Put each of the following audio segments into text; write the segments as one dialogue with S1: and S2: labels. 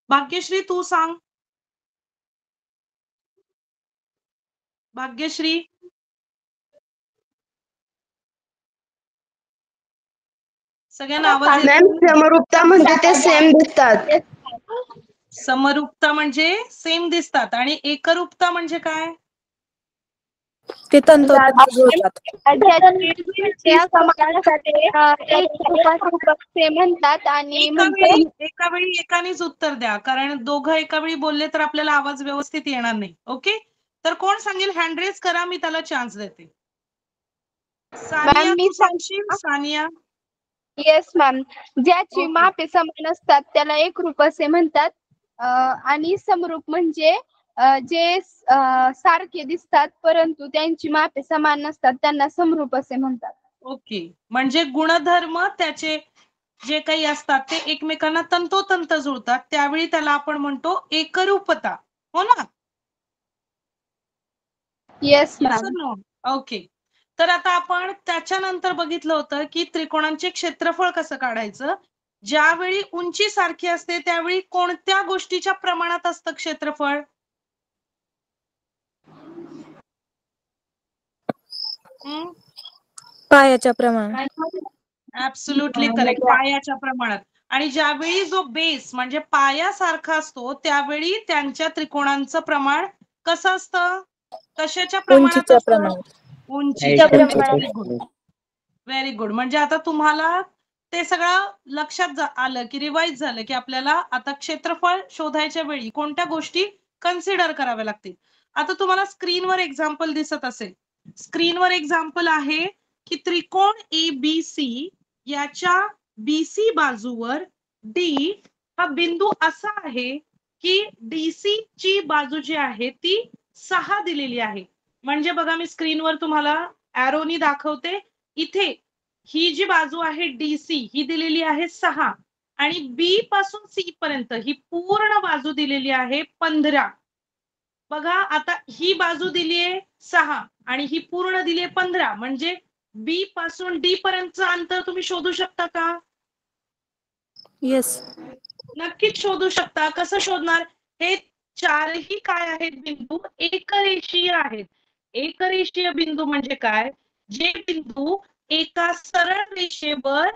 S1: भाग्यश्री तू सांग. भाग्यश्री सगळ्यांना आवाज
S2: मॅम समरूपता म्हणजे ते सेम दिसतात.
S1: समरूपता म्हणजे सेम दिसतात आणि एकरूपता म्हणजे काय?
S3: ते तंतोतंत जुळतात.
S2: म्हणतात आणि
S1: एका वेळी एकानेच उत्तर द्या, कारण दोघं एका वेळी बोलले तर आपल्याला आवाज व्यवस्थित येणार नाही. ओके, तर कोण सांगेल? हँड रेज करा, मी त्याला चान्स देते. सानिया तू सांगशील? सानिया.
S2: येस मॅम, ज्याची मापे समान असतात त्याला एकरूप असे म्हणतात. आणि समरूप म्हणजे जे सारखे दिसतात परंतु त्यांची मापे समान नसतात त्यांना समरूप असे म्हणतात.
S1: ओके, म्हणजे गुणधर्म त्याचे जे काही असतात ते एकमेकांना तंतोतंत जुळतात, त्यावेळी त्याला आपण म्हणतो एकरूपता. हो ना?
S2: Yes ma'am.
S1: ओके, तर आता आपण त्याच्यानंतर बघितलं होतं की त्रिकोणांचे क्षेत्रफळ कसं काढायचं. ज्यावेळी उंची सारखी असते त्यावेळी कोणत्या गोष्टीच्या प्रमाणात असतं क्षेत्रफळ?
S3: पायाच्या प्रमाणात.
S1: ऍब्सोल्युटली करेक्ट, पायाच्या प्रमाणात. आणि ज्यावेळी जो बेस म्हणजे पायासारखा असतो त्यावेळी त्यांच्या त्रिकोणांचं प्रमाण कसं असतं? कशाच्या प्रमाणात
S3: उंचीच्या
S1: असतं?
S3: प्रमाणात.
S1: उंचीच्या प्रमाणात. Very good. म्हणजे आता तुम्हाला ते सगळं लक्षात आलं की रिवाइज झालं की आपल्याला आता क्षेत्रफळ शोधायच्या वेळी कोणत्या गोष्टी कन्सिडर कराव्या लागतील. आता तुम्हाला स्क्रीनवर एक्झाम्पल दिसत असेल. स्क्रीनवर एक्झाम्पल आहे की त्रिकोण ABC याच्या BC बाजूवर D हा बिंदू असा आहे की DC ची बाजू जी आहे ती 6 दिलेली आहे. म्हणजे बघा मी स्क्रीनवर तुम्हाला ॲरोनी दाखवते. इथे ही जी बाजू आहे DC ही दिलेली आहे 6 आणि B पासून C पर्यंत ही पूर्ण बाजू दिलेली आहे 15. बघा आता ही बाजू दिली आहे 6 आणि ही पूर्ण दिली आहे 15. म्हणजे B पासून D पर्यंतचं अंतर तुम्ही शोधू शकता का?
S3: येस,
S1: नक्कीच शोधू शकता. कसं शोधणार? हे चारही काय आहेत बिंदू एकरेषीय आहेत. एकरेषीय बिंदू म्हणजे काय? जे बिंदू एका सरळ रेषेवर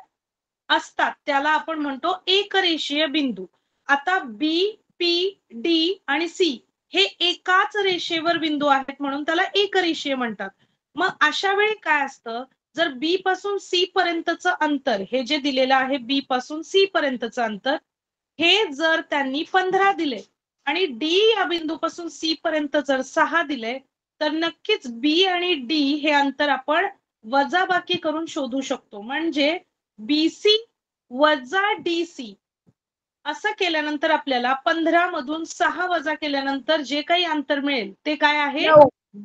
S1: असतात त्याला आपण म्हणतो एकरेषीय बिंदू. आता B, P, D आणि C हे एकाच रेषेवर बिंदू आहेत म्हणून त्याला एकरेषीय म्हणतात. मग अशा वेळी काय असतं? जर B पासून C पर्यंतचं अंतर हे जे दिलेलं आहे B पासून C पर्यंतचं अंतर हे जर त्यांनी 15 दिले आणि D या बिंदूपासून C पर्यंत जर 6 दिले तर नक्कीच B आणि D हे अंतर आपण वजाबाकी करून शोधू शकतो. म्हणजे BC वजा DC असं केल्यानंतर आपल्याला 15 मधून 6 वजा केल्यानंतर जे काही अंतर मिळेल ते काय आहे?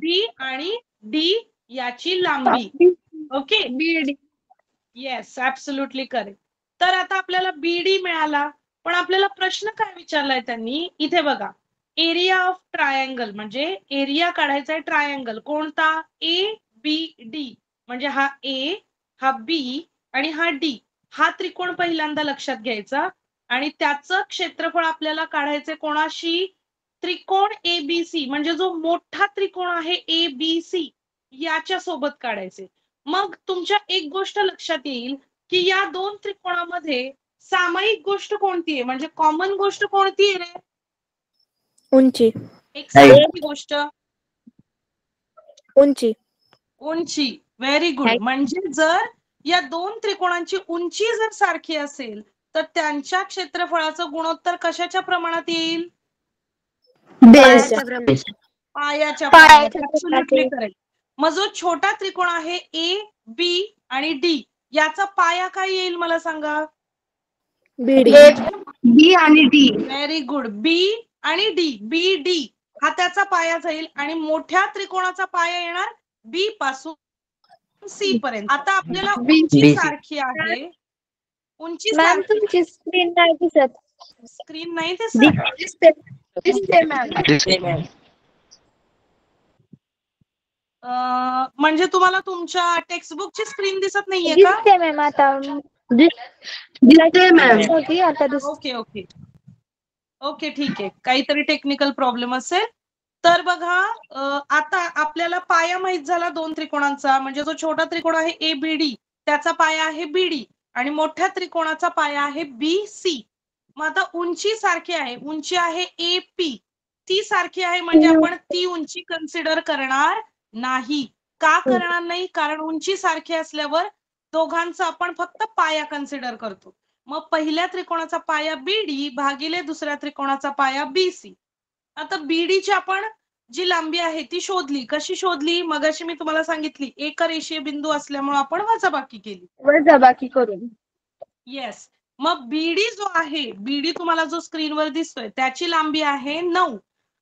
S1: B आणि D याची लांबी. Okay, yes, absolutely correct. तर आता आपल्याला BD मिळाला, पण आपल्याला प्रश्न काय विचारलाय त्यांनी? इथे बघा, एरिया ऑफ ट्रायंगल म्हणजे एरिया काढायचा आहे ट्रायंगल कोणता? ABD. म्हणजे हा A, हा B आणि हा D हा त्रिकोण पहिल्यांदा लक्षात घ्यायचा आणि त्याचं क्षेत्रफळ आपल्याला काढायचे कोणाशी? त्रिकोण ABC म्हणजे जो मोठा त्रिकोण आहे ABC याच्या सोबत काढायचे. मग तुमच्या एक गोष्ट लक्षात येईल की या दोन त्रिकोणामध्ये सामायिक गोष्ट कोणती आहे? म्हणजे कॉमन गोष्ट कोणती आहे रे?
S3: उंची.
S1: एक सारखी गोष्ट
S3: उंची.
S1: उंची. Very good. म्हणजे जर या दोन त्रिकोणांची उंची जर सारखी असेल तर त्यांच्या क्षेत्रफळाचं गुणोत्तर कशाच्या प्रमाणात येईल? पायाच्या प्रमाणात. Absolutely correct. मग जो छोटा त्रिकोण आहे A, B आणि D याचा पाया काय येईल मला सांगा?
S2: B आणि D.
S1: Very good. B आणि D. BD हा त्याचा पाया जाईल आणि मोठ्या त्रिकोणाचा पाया येणार B पासून C पर्यंत. आता आपल्याला उंची सारखी आहे. उंची सारखी.
S2: तुमची स्क्रीन नाही दिसत.
S1: स्क्रीन नाही दिसत?
S2: दिसते मॅम.
S1: म्हणजे तुम्हाला तुमच्या टेक्स्टबुकची स्क्रीन दिसत नाहीये का?
S2: दिसते मॅम आता. दिसते मॅम.
S1: ओके ओके ओके ठीक आहे, काहीतरी टेक्निकल प्रॉब्लेम असेल. तर बघा आता आपल्याला पाया माहित झाला दोन त्रिकोणांचा, म्हणजे जो छोटा त्रिकोण आहे एबीडी त्याचा पाया आहे बीडी आणि मोठ्या त्रिकोणाचा पाया आहे बीसी. मग आता उंची सारखी आहे, उंची आहे एपी, ती सारखी आहे म्हणजे आपण ती उंची कन्सिडर करणार नाही. का करणार नाही? कारण उंची सारखी असल्यावर दोघांचा आपण फक्त पाया कन्सिडर करतो. मग पहिल्या त्रिकोणाचा पाया बीडी भागिले दुसऱ्या त्रिकोणाचा पाया बीसी. आता बीडीची आपण जी लांबी आहे ती शोधली. कशी शोधली? मगाशी मी तुम्हाला सांगितली, एकरेषीय बिंदू असल्यामुळे आपण वजाबाकी केली.
S2: वजाबाकी करून.
S1: येस. मग बीडी जो आहे, बीडी तुम्हाला जो स्क्रीनवर दिसतोय त्याची लांबी आहे 9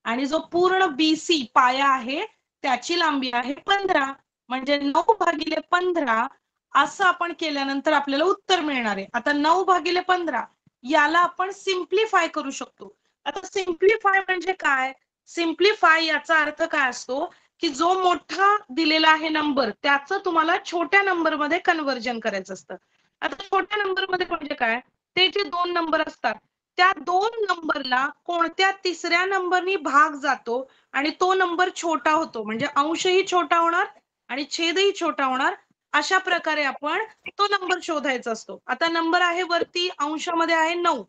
S1: आणि जो पूर्ण बीसी पाया आहे त्याची लांबी आहे 15. म्हणजे 9 भागिले 15 असं आपण केल्यानंतर आपल्याला उत्तर मिळणार आहे. आता 9 भागिले 15 याला आपण सिम्प्लिफाय करू शकतो. आता सिम्प्लिफाय म्हणजे काय? सिम्प्लिफाय याचा अर्थ काय असतो की जो मोठा दिलेला आहे नंबर त्याचं तुम्हाला छोट्या नंबर मध्ये कन्व्हर्जन करायचं असतं. आता छोट्या नंबर मध्ये म्हणजे काय? ते जे दोन नंबर असतात त्या दोन नंबरला कोणत्या तिसऱ्या नंबरनी भाग जातो आणि तो नंबर छोटा होतो, म्हणजे अंशही छोटा होणार आणि छेदही छोटा होणार. अशा प्रकारे आपण तो नंबर शोधायचा असतो. आता नंबर आहे वरती अंशामध्ये आहे 9,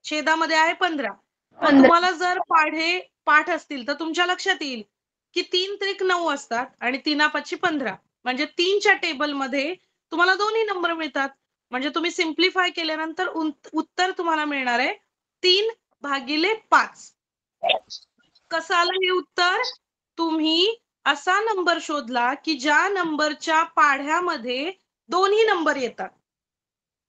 S1: छेदामध्ये आहे 15. मग तुम्हाला जर पाठ असतील तर तुमच्या लक्षात येईल की 3 त्रिक 9 असतात आणि 3 15, म्हणजे 3च्या टेबलमध्ये तुम्हाला दोन्ही नंबर मिळतात. म्हणजे तुम्ही सिम्प्लिफाय केल्यानंतर उत्तर तुम्हाला मिळणार आहे 3 भागिले 5. कसं आलं हे उत्तर? तुम्ही असा नंबर शोधला की ज्या नंबरच्या पाढ्यामध्ये दोन्ही नंबर येतात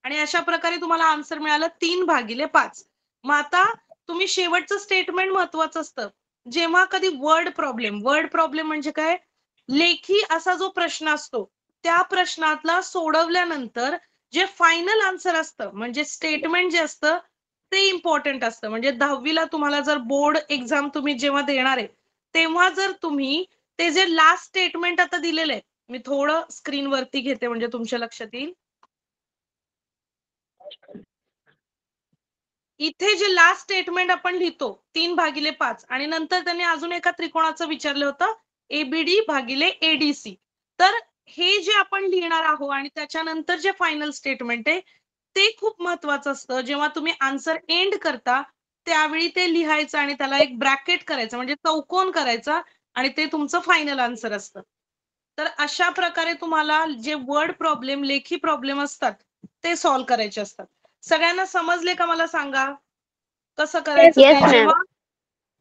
S1: आणि अशा प्रकारे तुम्हाला आन्सर मिळालं 3 भागिले 5. मग आता तुम्ही शेवटचं स्टेटमेंट महत्वाचं असतं. जेव्हा कधी वर्ड प्रॉब्लेम म्हणजे काय? लेखी असा जो प्रश्न असतो त्या प्रश्नातला सोडवल्यानंतर जे फायनल आन्सर असतं म्हणजे स्टेटमेंट जे असतं ते इम्पॉर्टंट असतं. म्हणजे 10वीला तुम्हाला जर बोर्ड एक्झाम तुम्ही जेव्हा देणार आहे तेव्हा जर तुम्ही ते जे लास्ट स्टेटमेंट आता दिलेलं आहे, मी थोडं स्क्रीन वरती घेते म्हणजे तुमच्या लक्षात येईल. इथे जे लास्ट स्टेटमेंट आपण लिहितो 3 भागिले 5 आणि नंतर त्यांनी अजून एका त्रिकोणाचं विचारलं होतं एबीडी भागिले एडीसी. तर हे जे आपण लिहिणार आहोत आणि त्याच्यानंतर जे फायनल स्टेटमेंट आहे ते खूप महत्वाचं असतं. जेव्हा तुम्ही आन्सर एंड करता त्यावेळी ते लिहायचं आणि त्याला एक ब्रॅकेट करायचं म्हणजे चौकोन करायचा आणि ते तुमचं फायनल आन्सर असतं. तर अशा प्रकारे तुम्हाला जे वर्ड प्रॉब्लेम, लेखी प्रॉब्लेम असतात ते सॉल्व्ह करायचे असतात. सगळ्यांना समजले का? मला सांगा कसं करायचं ते. जेव्हा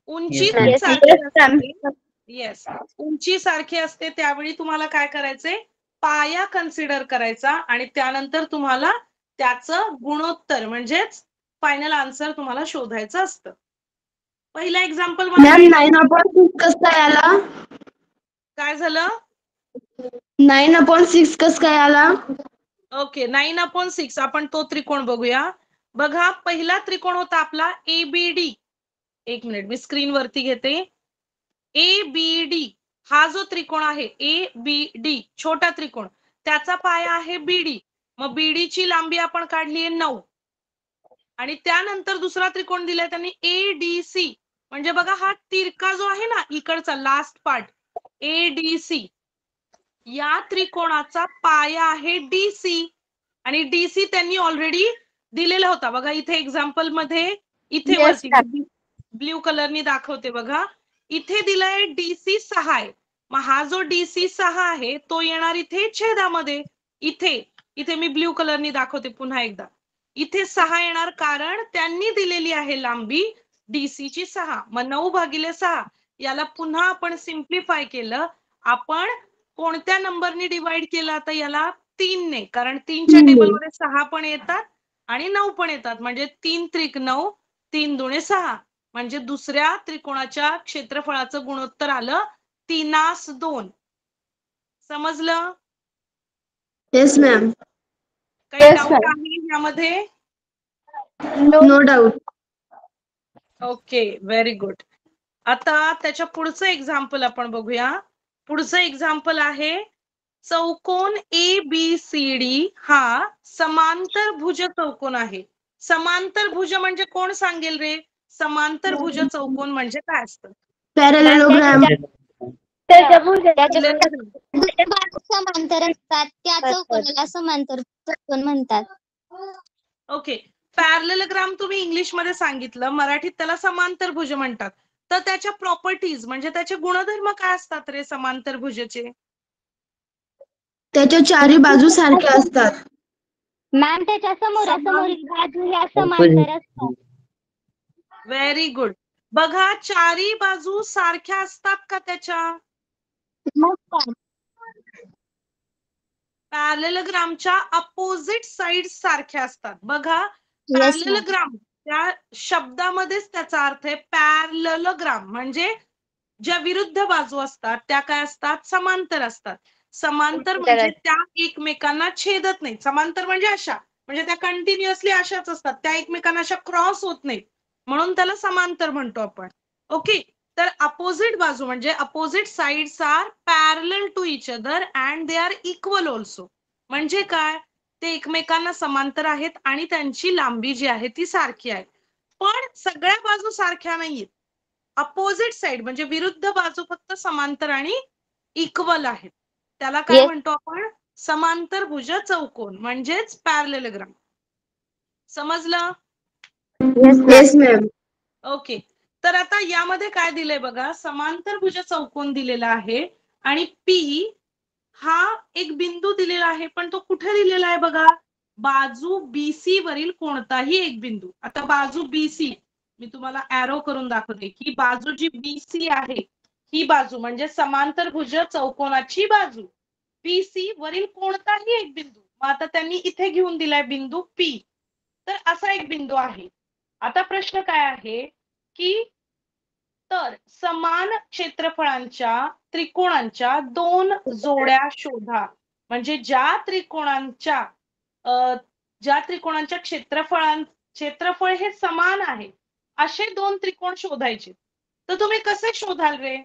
S1: उंची सारखी असते, येस, उंची सारखी असते त्यावेळी तुम्हाला काय करायचंय? पाया कन्सिडर करायचा आणि त्यानंतर तुम्हाला त्याचं गुणोत्तर म्हणजेच फायनल आन्सर तुम्हाला शोधायचं असतं. पहिला एक्झाम्पल
S4: मॅम 9/6 कसं काय आला?
S1: काय झालं?
S4: 9/6 कसं काय आला?
S1: ओके, 9/6 आपण तो त्रिकोण बघूया. बघा पहिला त्रिकोण होता आपला एबीडी. एक मिनिट मी स्क्रीन वरती घेते. एबीडी हा जो त्रिकोण आहे एबीडी छोटा त्रिकोण त्याचा पाया आहे बीडी. मग बीडी ची लांबी आपण काढली आहे 9 आणि त्यानंतर दुसरा त्रिकोण दिलाय त्यांनी एडीसी. म्हणजे बघा हा तिरका जो आहे ना इकडचा लास्ट पार्ट एडीसी, या त्रिकोणाचा पाया आहे डीसी आणि डीसी त्यांनी ऑलरेडी दिलेला होता. बघा इथे एक्झाम्पल मध्ये इथे वरती ब्ल्यू कलरनी दाखवते बघा, इथे दिलाय डीसी 6 आहे. मग हा जो डीसी 6 आहे तो येणार इथे छेदामध्ये. इथे मी ब्ल्यू कलरनी दाखवते पुन्हा एकदा. इथे 6 येणार कारण त्यांनी दिलेली आहे लांबी डीसी ची 6. मग 9 भागिले 6 याला पुन्हा आपण सिम्प्लिफाय केलं. आपण कोणत्या नंबरनी डिवाइड केलं? आता याला 3 ने, कारण 3च्या टेबलमध्ये 6 पण येतात आणि 9 पण येतात. म्हणजे 3 त्रिक 9, 3 दुणे 6. म्हणजे दुसऱ्या त्रिकोणाच्या क्षेत्रफळाचं गुणोत्तर आलं 3/2. समजलं?
S4: Yes ma'am.
S1: काही डाऊट आहे यामध्ये?
S4: No doubt.
S1: Okay, very good. आता त्याच्या पुढचं एक्झाम्पल आपण बघूया. पुढचं एक्झाम्पल आहे चौकोन एबीसीडी हा समांतर भुज चौकोन आहे. समांतर भुज म्हणजे कोण सांगेल रे? समांतरभुज चौकोन म्हणजे काय असतं?
S4: पॅरलेलोग्राम.
S5: समांतर असतात त्या चौकोनाला समांतर चौकोन म्हणतात.
S1: ओके. पॅरलेलोग्राम तुम्ही इंग्लिश मध्ये सांगितलं, मराठीत त्याला समांतरभुज म्हणतात. तर त्याच्या प्रॉपर्टीज म्हणजे त्याचे गुणधर्म काय असतात रे समांतरभुजाचे?
S4: त्याच्या चारी बाजू सारख्या असतात.
S5: मॅम त्याच्या समोरासमोरील बाजू ह्या समांतर असतात.
S1: Very good. बघा चारी बाजू सारख्या असतात का त्याच्या? पॅरलेलोग्रामच्या अपोजिट साइड सारख्या असतात. बघा पॅरलेलोग्राम त्या शब्दामध्येच त्याचा अर्थ आहे पॅरलेलोग्राम म्हणजे ज्या विरुद्ध बाजू असतात त्या काय असतात? समांतर असतात. समांतर म्हणजे त्या एकमेकांना छेदत नाही. समांतर म्हणजे अशा, म्हणजे त्या कंटिन्युअसली अशाच असतात, त्या एकमेकांना अशा क्रॉस होत नाहीत, म्हणून त्याला समांतर म्हणतो आपण. ओके. तर अपोजिट बाजू म्हणजे opposite sides are parallel to each other and they are equal also. म्हणजे काय? ते एकमेकांना समांतर आहेत आणि त्यांची लांबी जी आहे ती सारखी आहे. पण सगळ्या बाजू सारख्या नाहीयेत. अपोजिट साइड म्हणजे विरुद्ध बाजू फक्त समांतर आणि इक्वल आहेत. त्याला काय म्हणतो आपण? समांतरभुज चौकोन म्हणजेच पॅरलेलोग्राम. समजलं?
S4: Yes ma'am.
S1: ओके. तर आता यामध्ये काय दिलंय बघा, समांतरभुज चौकोन दिलेला आहे आणि पी हा एक बिंदू दिलेला आहे, पण तो कुठे दिलेला आहे बघा? बाजू बीसी वरील कोणताही एक बिंदू. आता बाजू बीसी मी तुम्हाला ॲरो करून दाखवते की बाजू जी बीसी आहे ही बाजू म्हणजे समांतरभुज चौकोनाची बाजू बीसी वरील कोणताही एक बिंदू. मग आता त्यांनी इथे घेऊन दिलाय बिंदू पी. तर असा एक बिंदू आहे. आता प्रश्न काय आहे की तर समान क्षेत्रफळांच्या त्रिकोणांच्या दोन जोड्या शोधा. म्हणजे ज्या त्रिकोणांच्या क्षेत्रफळ हे समान आहे असे दोन त्रिकोण शोधायचे. तर तुम्ही कसे शोधाल रे?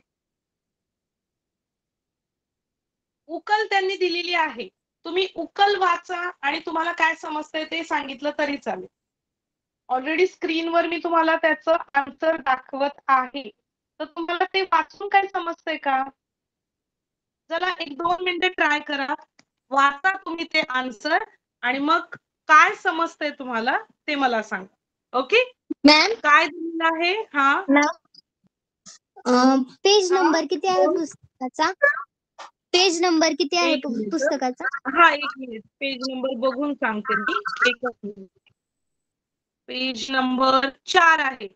S1: उकल त्यांनी दिलेली आहे. तुम्ही उकल वाचा आणि तुम्हाला काय समजतंय ते सांगितलं तरी चालेल. ऑलरेडी स्क्रीनवर मी तुम्हाला त्याचं आन्सर दाखवत आहे. तर तुम्हाला ते वाचून काय समजतंय का? जरा 1-2 मिनिटं ट्राय करा. वाचा तुम्ही ते आन्सर आणि मग काय समजतंय तुम्हाला ते मला सांगा. ओके.
S5: मॅम
S1: काय दिलेलं आहे? हा
S5: पेज नंबर किती आहे पुस्तकाचा? पेज नंबर किती आहे
S1: एक मिनिट.
S5: पुस्तकाचा?
S1: हा 1 मिनिट. पेज नंबर बघून सांगते मी. एकच मिनिट. पेज नंबर 4 आहे.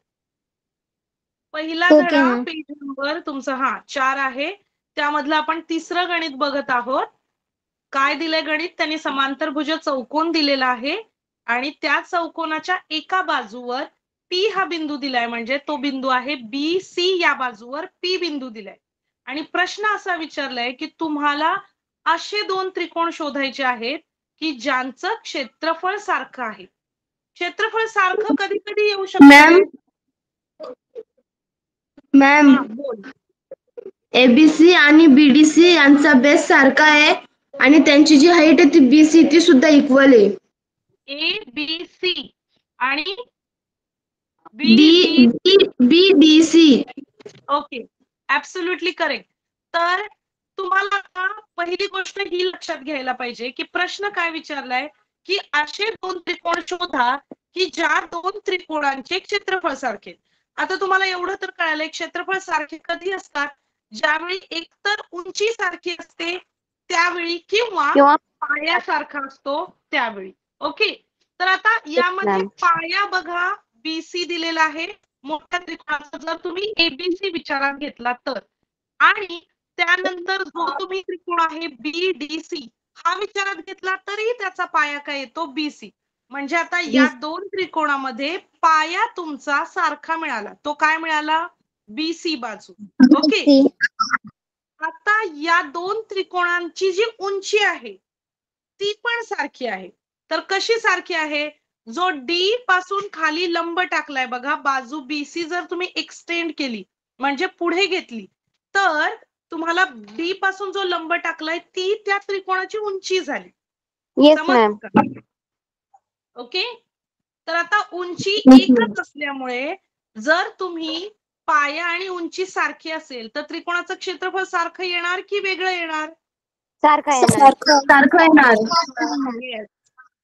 S1: पहिला
S5: ओके
S1: धडा
S5: मॅम.
S1: पेज नंबर तुमचा 4 आहे. त्यामधलं आपण तिसरं गणित बघत आहोत. काय दिलंय गणित? त्यांनी समांतरभुज चौकोन दिलेला आहे आणि त्या चौकोनाच्या एका बाजूवर पी हा बिंदू दिलाय, म्हणजे तो बिंदू आहे बी सी. या बाजूवर पी बिंदू दिलाय आणि प्रश्न असा विचारलाय की तुम्हाला असे दोन त्रिकोण शोधायचे आहेत की ज्यांचं क्षेत्रफळ सारखं आहे. क्षेत्रफळ सारखं कधी कधी येऊ
S4: मॅम
S1: शकतं.
S4: मॅम
S1: बोल.
S4: एबीसी आणि बीडीसी यांचा बेस सारखा आहे आणि त्यांची जी हाईट आहे ती बीसी ती सुद्धा इक्वल आहे.
S1: ए बी सी आणि
S4: बीडीसी.
S1: ओके. Absolutely correct. तर तुम्हाला आता पहिली गोष्ट ही लक्षात घ्यायला पाहिजे की प्रश्न काय विचारलाय की असे दोन त्रिकोण शोधा की ज्या दोन त्रिकोणांचे क्षेत्रफळ सारखे. आता तुम्हाला एवढं तर कळालंय क्षेत्रफळ सारखे कधी असतात? ज्यावेळी एकतर उंची सारखी असते त्यावेळी किंवा पायासारखा असतो त्यावेळी. ओके. तर आता यामध्ये पाया बघा बीसी दिलेला आहे मोठ्या त्रिकोणाचा, जर तुम्ही एबीसी विचारात घेतला तर, आणि त्यानंतर जो तुम्ही त्रिकोण आहे बीडीसी हा विचारात घेतला तरी त्याचा पाया काय येतो? बीसी. म्हणजे आता या दोन त्रिकोणामध्ये पाया तुमचा सारखा मिळाला. तो काय मिळाला? बीसी बाजू. ओके. आता या दोन त्रिकोणांची जी उंची आहे ती पण सारखी आहे. तर कशी सारखी आहे? जो डी पासून खाली लंब टाकलाय बघा, बाजू बीसी जर तुम्ही एक्सटेंड केली म्हणजे पुढे घेतली तर तुम्हाला डी पासून जो लंब टाकलाय ती त्या त्रिकोणाची उंची झाली. समजलं का? ओके. तर आता उंची एकच असल्यामुळे जर तुम्ही पाया आणि उंची सारखी असेल तर त्रिकोणाचं क्षेत्रफळ सारखं येणार की वेगळं येणार?
S5: सारखा येणार.
S4: सारखं येणार.
S1: Yes,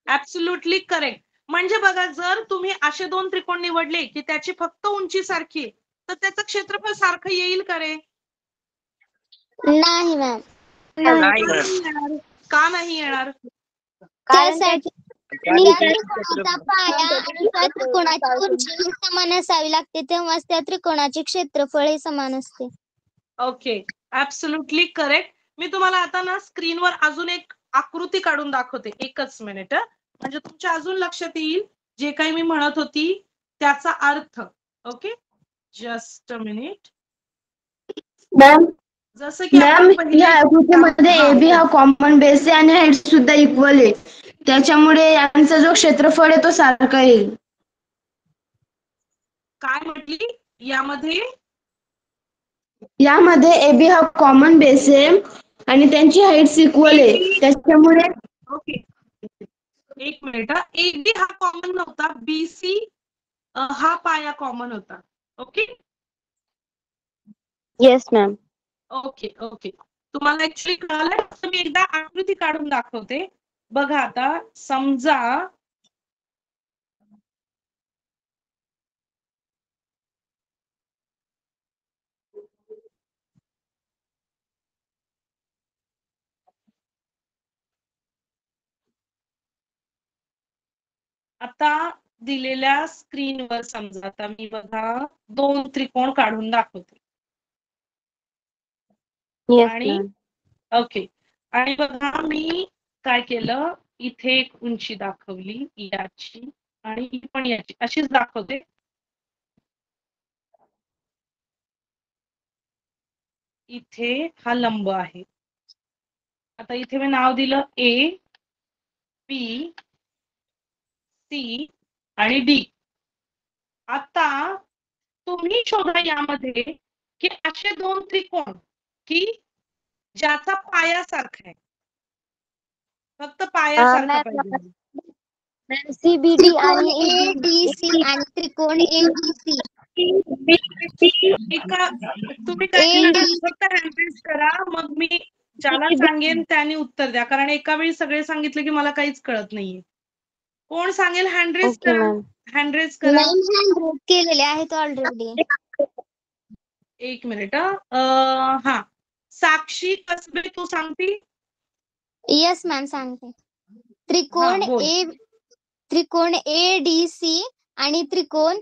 S1: absolutely correct. म्हणजे बघा, जर तुम्ही असे दोन त्रिकोण निवडले की त्याची फक्त उंची सारखी आहे, तर त्याचं क्षेत्रफळ सारखं येईल का रे?
S5: नाही मॅम.
S1: नाही येणार. का नाही येणार?
S5: त्यासाठी त्या त्रिकोणाचा पाया आणि त्या त्रिकोणाची उंची ही समान असावी लागते, तेव्हाच त्या त्रिकोणाचे क्षेत्रफळ हे समान असते.
S1: Okay, absolutely correct. मी तुम्हाला आता ना स्क्रीनवर अजून एक आकृती काढून दाखवते. एकच मिनिट, म्हणजे तुमच्या अजून लक्षात येईल जे काही मी म्हणत होती त्याचा अर्थ. Okay, just a minute.
S4: Ma'am
S1: जसं की
S4: मॅम
S1: आपण पहिले
S4: या आकृतीमध्ये AB हा कॉमन बेस आहे आणि हाईट सुद्धा इक्वल आहे. त्याच्यामुळे यांचा जो क्षेत्रफळ आहे तो सारखा येईल.
S1: काय म्हटली
S4: यामध्ये AB हा कॉमन बेस आहे आणि त्यांची हाईट इक्वल आहे. त्याच्यामुळे
S1: ओके, एक मिनिट. AB हा कॉमन नव्हता, BC हा पाया कॉमन होता. Okay
S5: yes ma'am.
S1: Okay okay, तुम्हाला ऍक्च्युली कळालंय. तर मी एकदा आकृती काढून दाखवते. बघा, आता समजा आता दिलेल्या स्क्रीनवर समजा आता मी बघा दोन त्रिकोण काढून दाखवते.
S5: येस
S1: आणि
S5: मॅम.
S1: ओके, आणि बघा मी काय केलं, इथे एक उंची दाखवली याची आणि ही पण याची, अशीच दाखवते. इथे हा लंब आहे. आता इथे मी नाव दिलं A, B, C आणि D. आता तुम्ही शोधा यामध्ये की असे दोन त्रिकोण की ज्याचा पाया सारखा आहे, फक्त पाया सारखा पाहिजे.
S5: CBD आणि ADC आणि त्रिकोण ABC.
S1: एका तुम्ही काय करा, फक्त हँड रेज करा, मग मी ज्याला सांगेन त्याने उत्तर द्या, कारण एका वेळी सगळे सांगितले की मला काहीच कळत नाहीये. कोण सांगेल? हँड रेज
S5: ओके
S1: करा,
S5: मॅम.
S1: हँड रेज करा.
S5: केलेले आहेत ऑलरेडी.
S1: एक मिनिट. हा, साक्षी कसबे तू सांगती?
S5: येस मॅम सांगते.
S1: हा, बोल.
S5: त्रिकोण ADC आणि त्रिकोण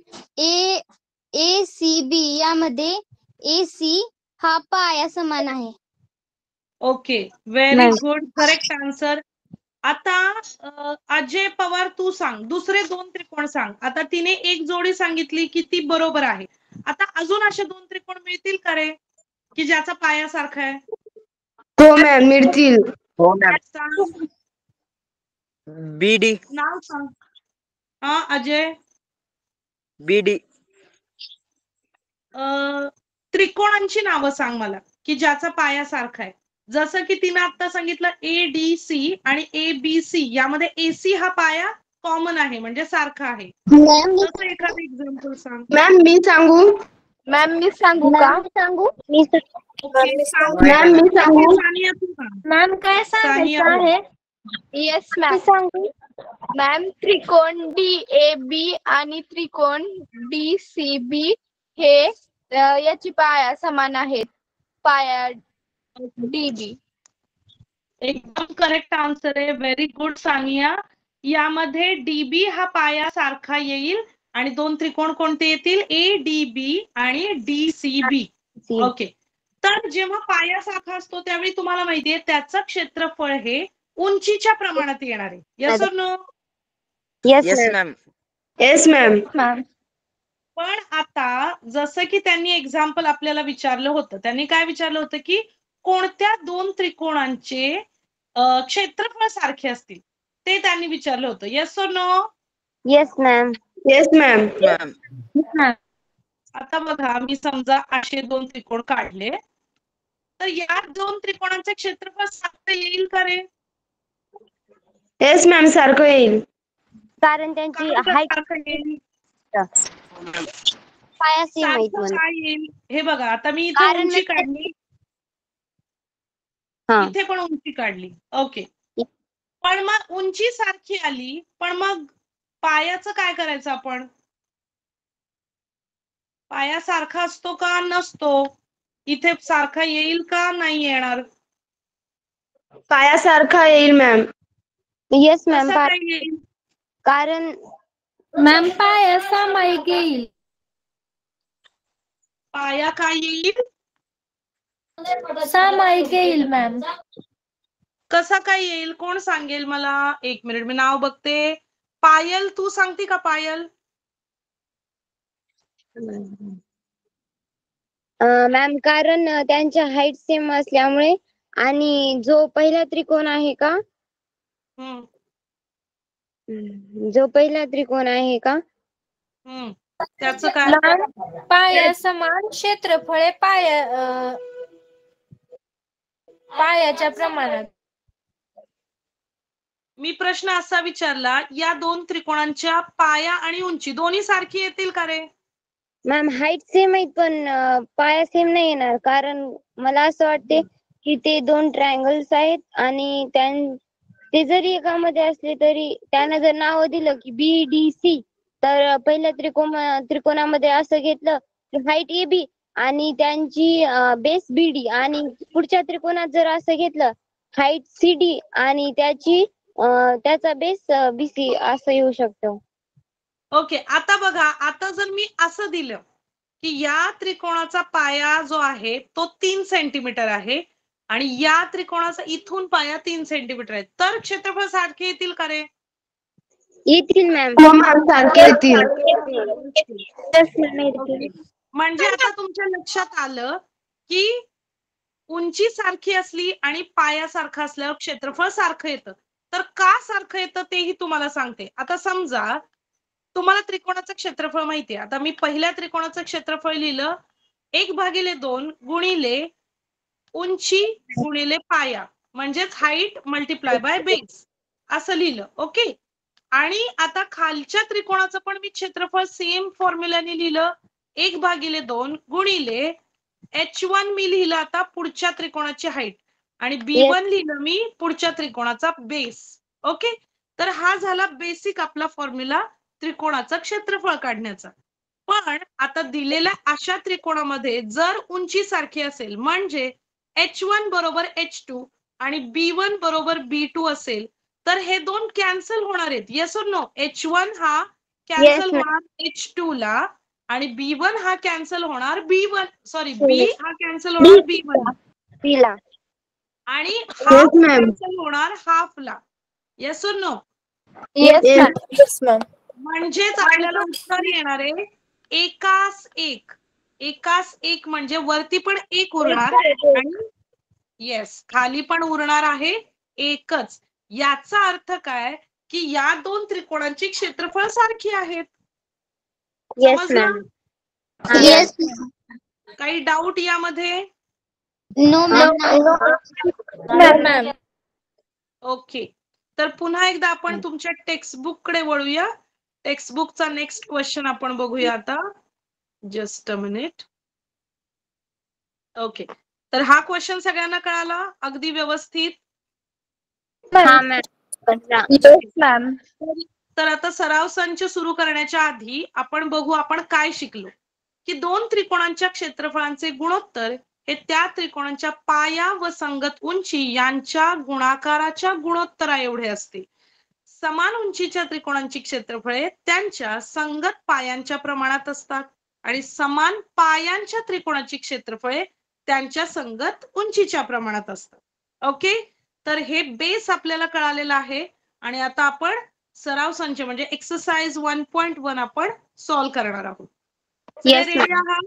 S5: ACB यामध्ये AC हा पाया समान आहे.
S1: Okay, very good, correct answer. आता अजय पवार तू सांग, दुसरे दोन त्रिकोण सांग. आता तिने एक जोडी सांगितली की ती बरोबर आहे. आता अजून असे दोन त्रिकोण मिळतील का रे की ज्याचा पाया सारखा आहे?
S4: हो मॅम, मिळतील.
S6: हो मॅम.
S1: सांग,
S6: BD.
S1: नाव सांग. हा अजय.
S6: BD.
S1: त्रिकोणांची नावं सांग मला की ज्याचा पाया सारखा आहे. जसं की तिने आता सांगितलं ADC आणि ABC, यामध्ये AC हा पाया कॉमन आहे म्हणजे सारखा आहे. तसं एखादं एक्झाम्पल सांग.
S4: मॅम मी सांगू?
S2: मॅम मी सांगू का?
S1: ओके, सांग.
S4: मॅम मी सांगू?
S1: सानिया तू सांग.
S2: मॅम काय
S1: सानिया
S2: सांगायचं
S1: बोल.
S2: आहे? Yes ma'am. मॅम त्रिकोण DAB आणि त्रिकोण DCB हे याची पाया समान आहेत. पाया DB.
S1: एकदम करेक्ट आन्सर आहे. Very good Sania. यामध्ये DB हा पाया सारखा येईल आणि दोन त्रिकोण कोणते येतील? ADB आणि DCB. ओके, तर जेव्हा पाया सारखा असतो त्यावेळी तुम्हाला माहितीये त्याचं क्षेत्रफळ हे उंचीच्या प्रमाणात येणार आहे. Yes or no?
S6: Yes ma'am.
S4: Yes ma'am.
S2: Ma'am
S1: पण आता जसं की त्यांनी एक्झाम्पल आपल्याला विचारलं होतं, त्यांनी काय विचारलं होतं की कोणत्या दोन त्रिकोणांचे क्षेत्रफळ सारखे असतील ते त्यांनी विचारलं होतं. Yes or no?
S5: Yes ma'am.
S4: Yes ma'am.
S6: Ma'am.
S1: आता बघा, मी समजा असे दोन त्रिकोण काढले, तर या दोन त्रिकोणांचे क्षेत्रफळ सारखं येईल का रे?
S4: येस मॅम, सारखं येईल.
S5: कारण त्यांची
S1: कारण
S5: हाईट
S1: सारखं येईल.
S5: पाया सेम आहेत
S1: सारखं
S5: म्हणा.
S1: काय येईल हे बघा. आता मी इथे
S5: कारण
S1: उंची
S5: म्हणजे-
S1: काढली,
S5: हा.
S1: इथे पण उंची काढली. ओके. पण मग उंची सारखी आली, पण मग पायाचं काय करायचं आपण? पाया सारखा असतो का नसतो? इथे सारखा येईल का नाही येणार?
S4: पायासारखा येईल मॅम.
S5: Yes ma'am.
S1: कसा काय येईल?
S5: कारण
S7: मॅम पाया सामायिक येईल.
S1: पाया काय येईल?
S7: सामायिक येईल मॅम.
S1: कसा काय येईल? कोण सांगेल मला? 1 मिनिट, मी नाव बघते. पायल, तू सांगते का पायल?
S5: मॅम कारण त्यांच्या हाईट सेम असल्यामुळे आणि जो पहिला त्रिकोण आहे का,
S1: हम्म
S5: जो पहिला त्रिकोण आहे का,
S1: हम्म त्याचं काय?
S7: मॅम पाया समान क्षेत्रफळे पायाच्या प्रमाणात.
S1: मी प्रश्न असा विचारला, या दोन त्रिकोणांच्या पाया आणि उंची दोन्ही सारखी येतील का रे?
S5: मॅम हाईट सेम आहेत पण पाया सेम नाही येणार. कारण मला असं वाटते की ते दोन ट्रायंगल्स आहेत आणि ते जरी एकामध्ये असले तरी त्यानं जर नाव दिलं की BDC, तर पहिल्या त्रिकोणामध्ये असं घेतलं की हाईट AB आणि त्यांची बेस BD, आणि पुढच्या त्रिकोणात जर असं घेतलं हाईट CD आणि त्याचा बेस BC असं येऊ शकतं.
S1: ओके. आता बघा, आता जर मी असं दिलं की या त्रिकोणाचा पाया जो आहे तो 3 सेंटीमीटर आहे आणि या त्रिकोणाचा इथून पाया 3 सेंटीमीटर आहे, तर क्षेत्रफळ सारखे येतील का रे?
S5: येतील मॅम.
S4: हो मॅम, सारखे येतील.
S1: ओके. म्हणजे आता तुमच्या लक्षात आलं की उंची सारखी असली आणि पाया सारखा असल्यावर क्षेत्रफळ सारखं येतं. तर का सारखं येतं तेही तुम्हाला सांगते. आता समजा तुम्हाला त्रिकोणाचं क्षेत्रफळ माहितीये. आता मी पहिल्या त्रिकोणाचं क्षेत्रफळ लिहिलं 1/2 गुणिले उंची गुणिले पाया, म्हणजेच हाईट मल्टिप्लाय बाय बेस असं लिहिलं. ओके. आणि आता खालच्या त्रिकोणाचं पण मी क्षेत्रफळ सेम फॉर्म्युलाने लिहिलं 1/2 गुणिले H1 मी लिहिलं आता पुढच्या त्रिकोणाची हाईट, आणि B1 लिहिलं मी पुढच्या त्रिकोणाचा बेस. ओके. तर हा झाला बेसिक आपला फॉर्म्युला त्रिकोणाचं क्षेत्रफळ काढण्याचा. पण आता दिलेल्या अशा त्रिकोणामध्ये जर उंची सारखी असेल, म्हणजे H1 बरोबर H2 आणि B1 बरोबर B2 असेल, तर हे दोन कॅन्सल होणार आहेत. येस और नो? H1 हा कॅन्सल होणार H2 ला आणि B1 हा कॅन्सल होणार B हा कॅन्सल होणार B1
S5: ला
S1: आणि हा
S4: Yes, ma'am.
S1: कॅन्सल होणार हाफ ला. येस और नो?
S3: Yes ma'am.
S1: म्हणजेच आपल्याला उत्तर येणार आहे एकास एक. एकास एक म्हणजे वरती पण एक उरणार आणि येस खाली पण उरणार आहे एकच. याचा अर्थ काय की या दोन त्रिकोणांची क्षेत्रफळ सारखी आहेत. समजलं?
S5: येस
S1: काही डाऊट यामध्ये?
S5: No
S7: ma'am.
S1: ओके. तर पुन्हा एकदा आपण तुमच्या टेक्स्टबुक कडे वळूया. टेक्स्टबुकचा नेक्स्ट क्वेश्चन आपण बघूया आता. Just a minute. ओके. तर हा क्वेश्चन सगळ्यांना कळाला अगदी व्यवस्थित?
S7: मॅम.
S1: तर आता सराव संच सुरू करण्याच्या आधी आपण बघू आपण काय शिकलो. की दोन त्रिकोणांच्या क्षेत्रफळांचे गुणोत्तर हे त्या त्रिकोणांच्या पाया व संगत उंची यांच्या गुणाकाराच्या गुणोत्तरा एवढे असते. समान उंचीच्या त्रिकोणांची क्षेत्रफळे त्यांच्या संगत पायांच्या प्रमाणात असतात आणि समान पायांच्या त्रिकोणाची क्षेत्रफळे त्यांच्या संगत उंचीच्या प्रमाणात असतात. ओके. तर हे बेस आपल्याला कळालेलं आहे आणि आता आपण सराव संच म्हणजे एक्सरसाइज 1.1 आपण सॉल्व्ह करणार आहोत. रेडी आहात?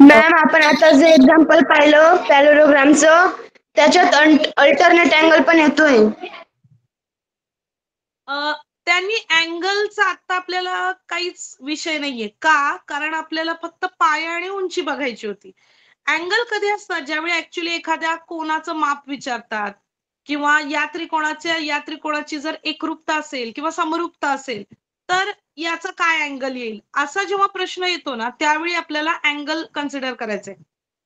S4: मॅम, आपण आता जे एक्झाम्पल पाहिलं पॅरेललोग्रामचं, त्याच्यात अल्टरनेट अँगल पण येतोय.
S1: त्यांनी अँगलचा आता आपल्याला काहीच विषय नाहीये. का? कारण आपल्याला फक्त पाया आणि उंची बघायची होती. अँगल कधी असतात? ज्यावेळी ऍक्च्युली एखाद्या कोनाचं माप विचारतात किंवा या त्रिकोणाची जर एकरूपता असेल किंवा समरूपता असेल तर याचा काय अँगल येईल असा जेव्हा प्रश्न येतो ना त्यावेळी आपल्याला अँगल कन्सिडर करायचंय.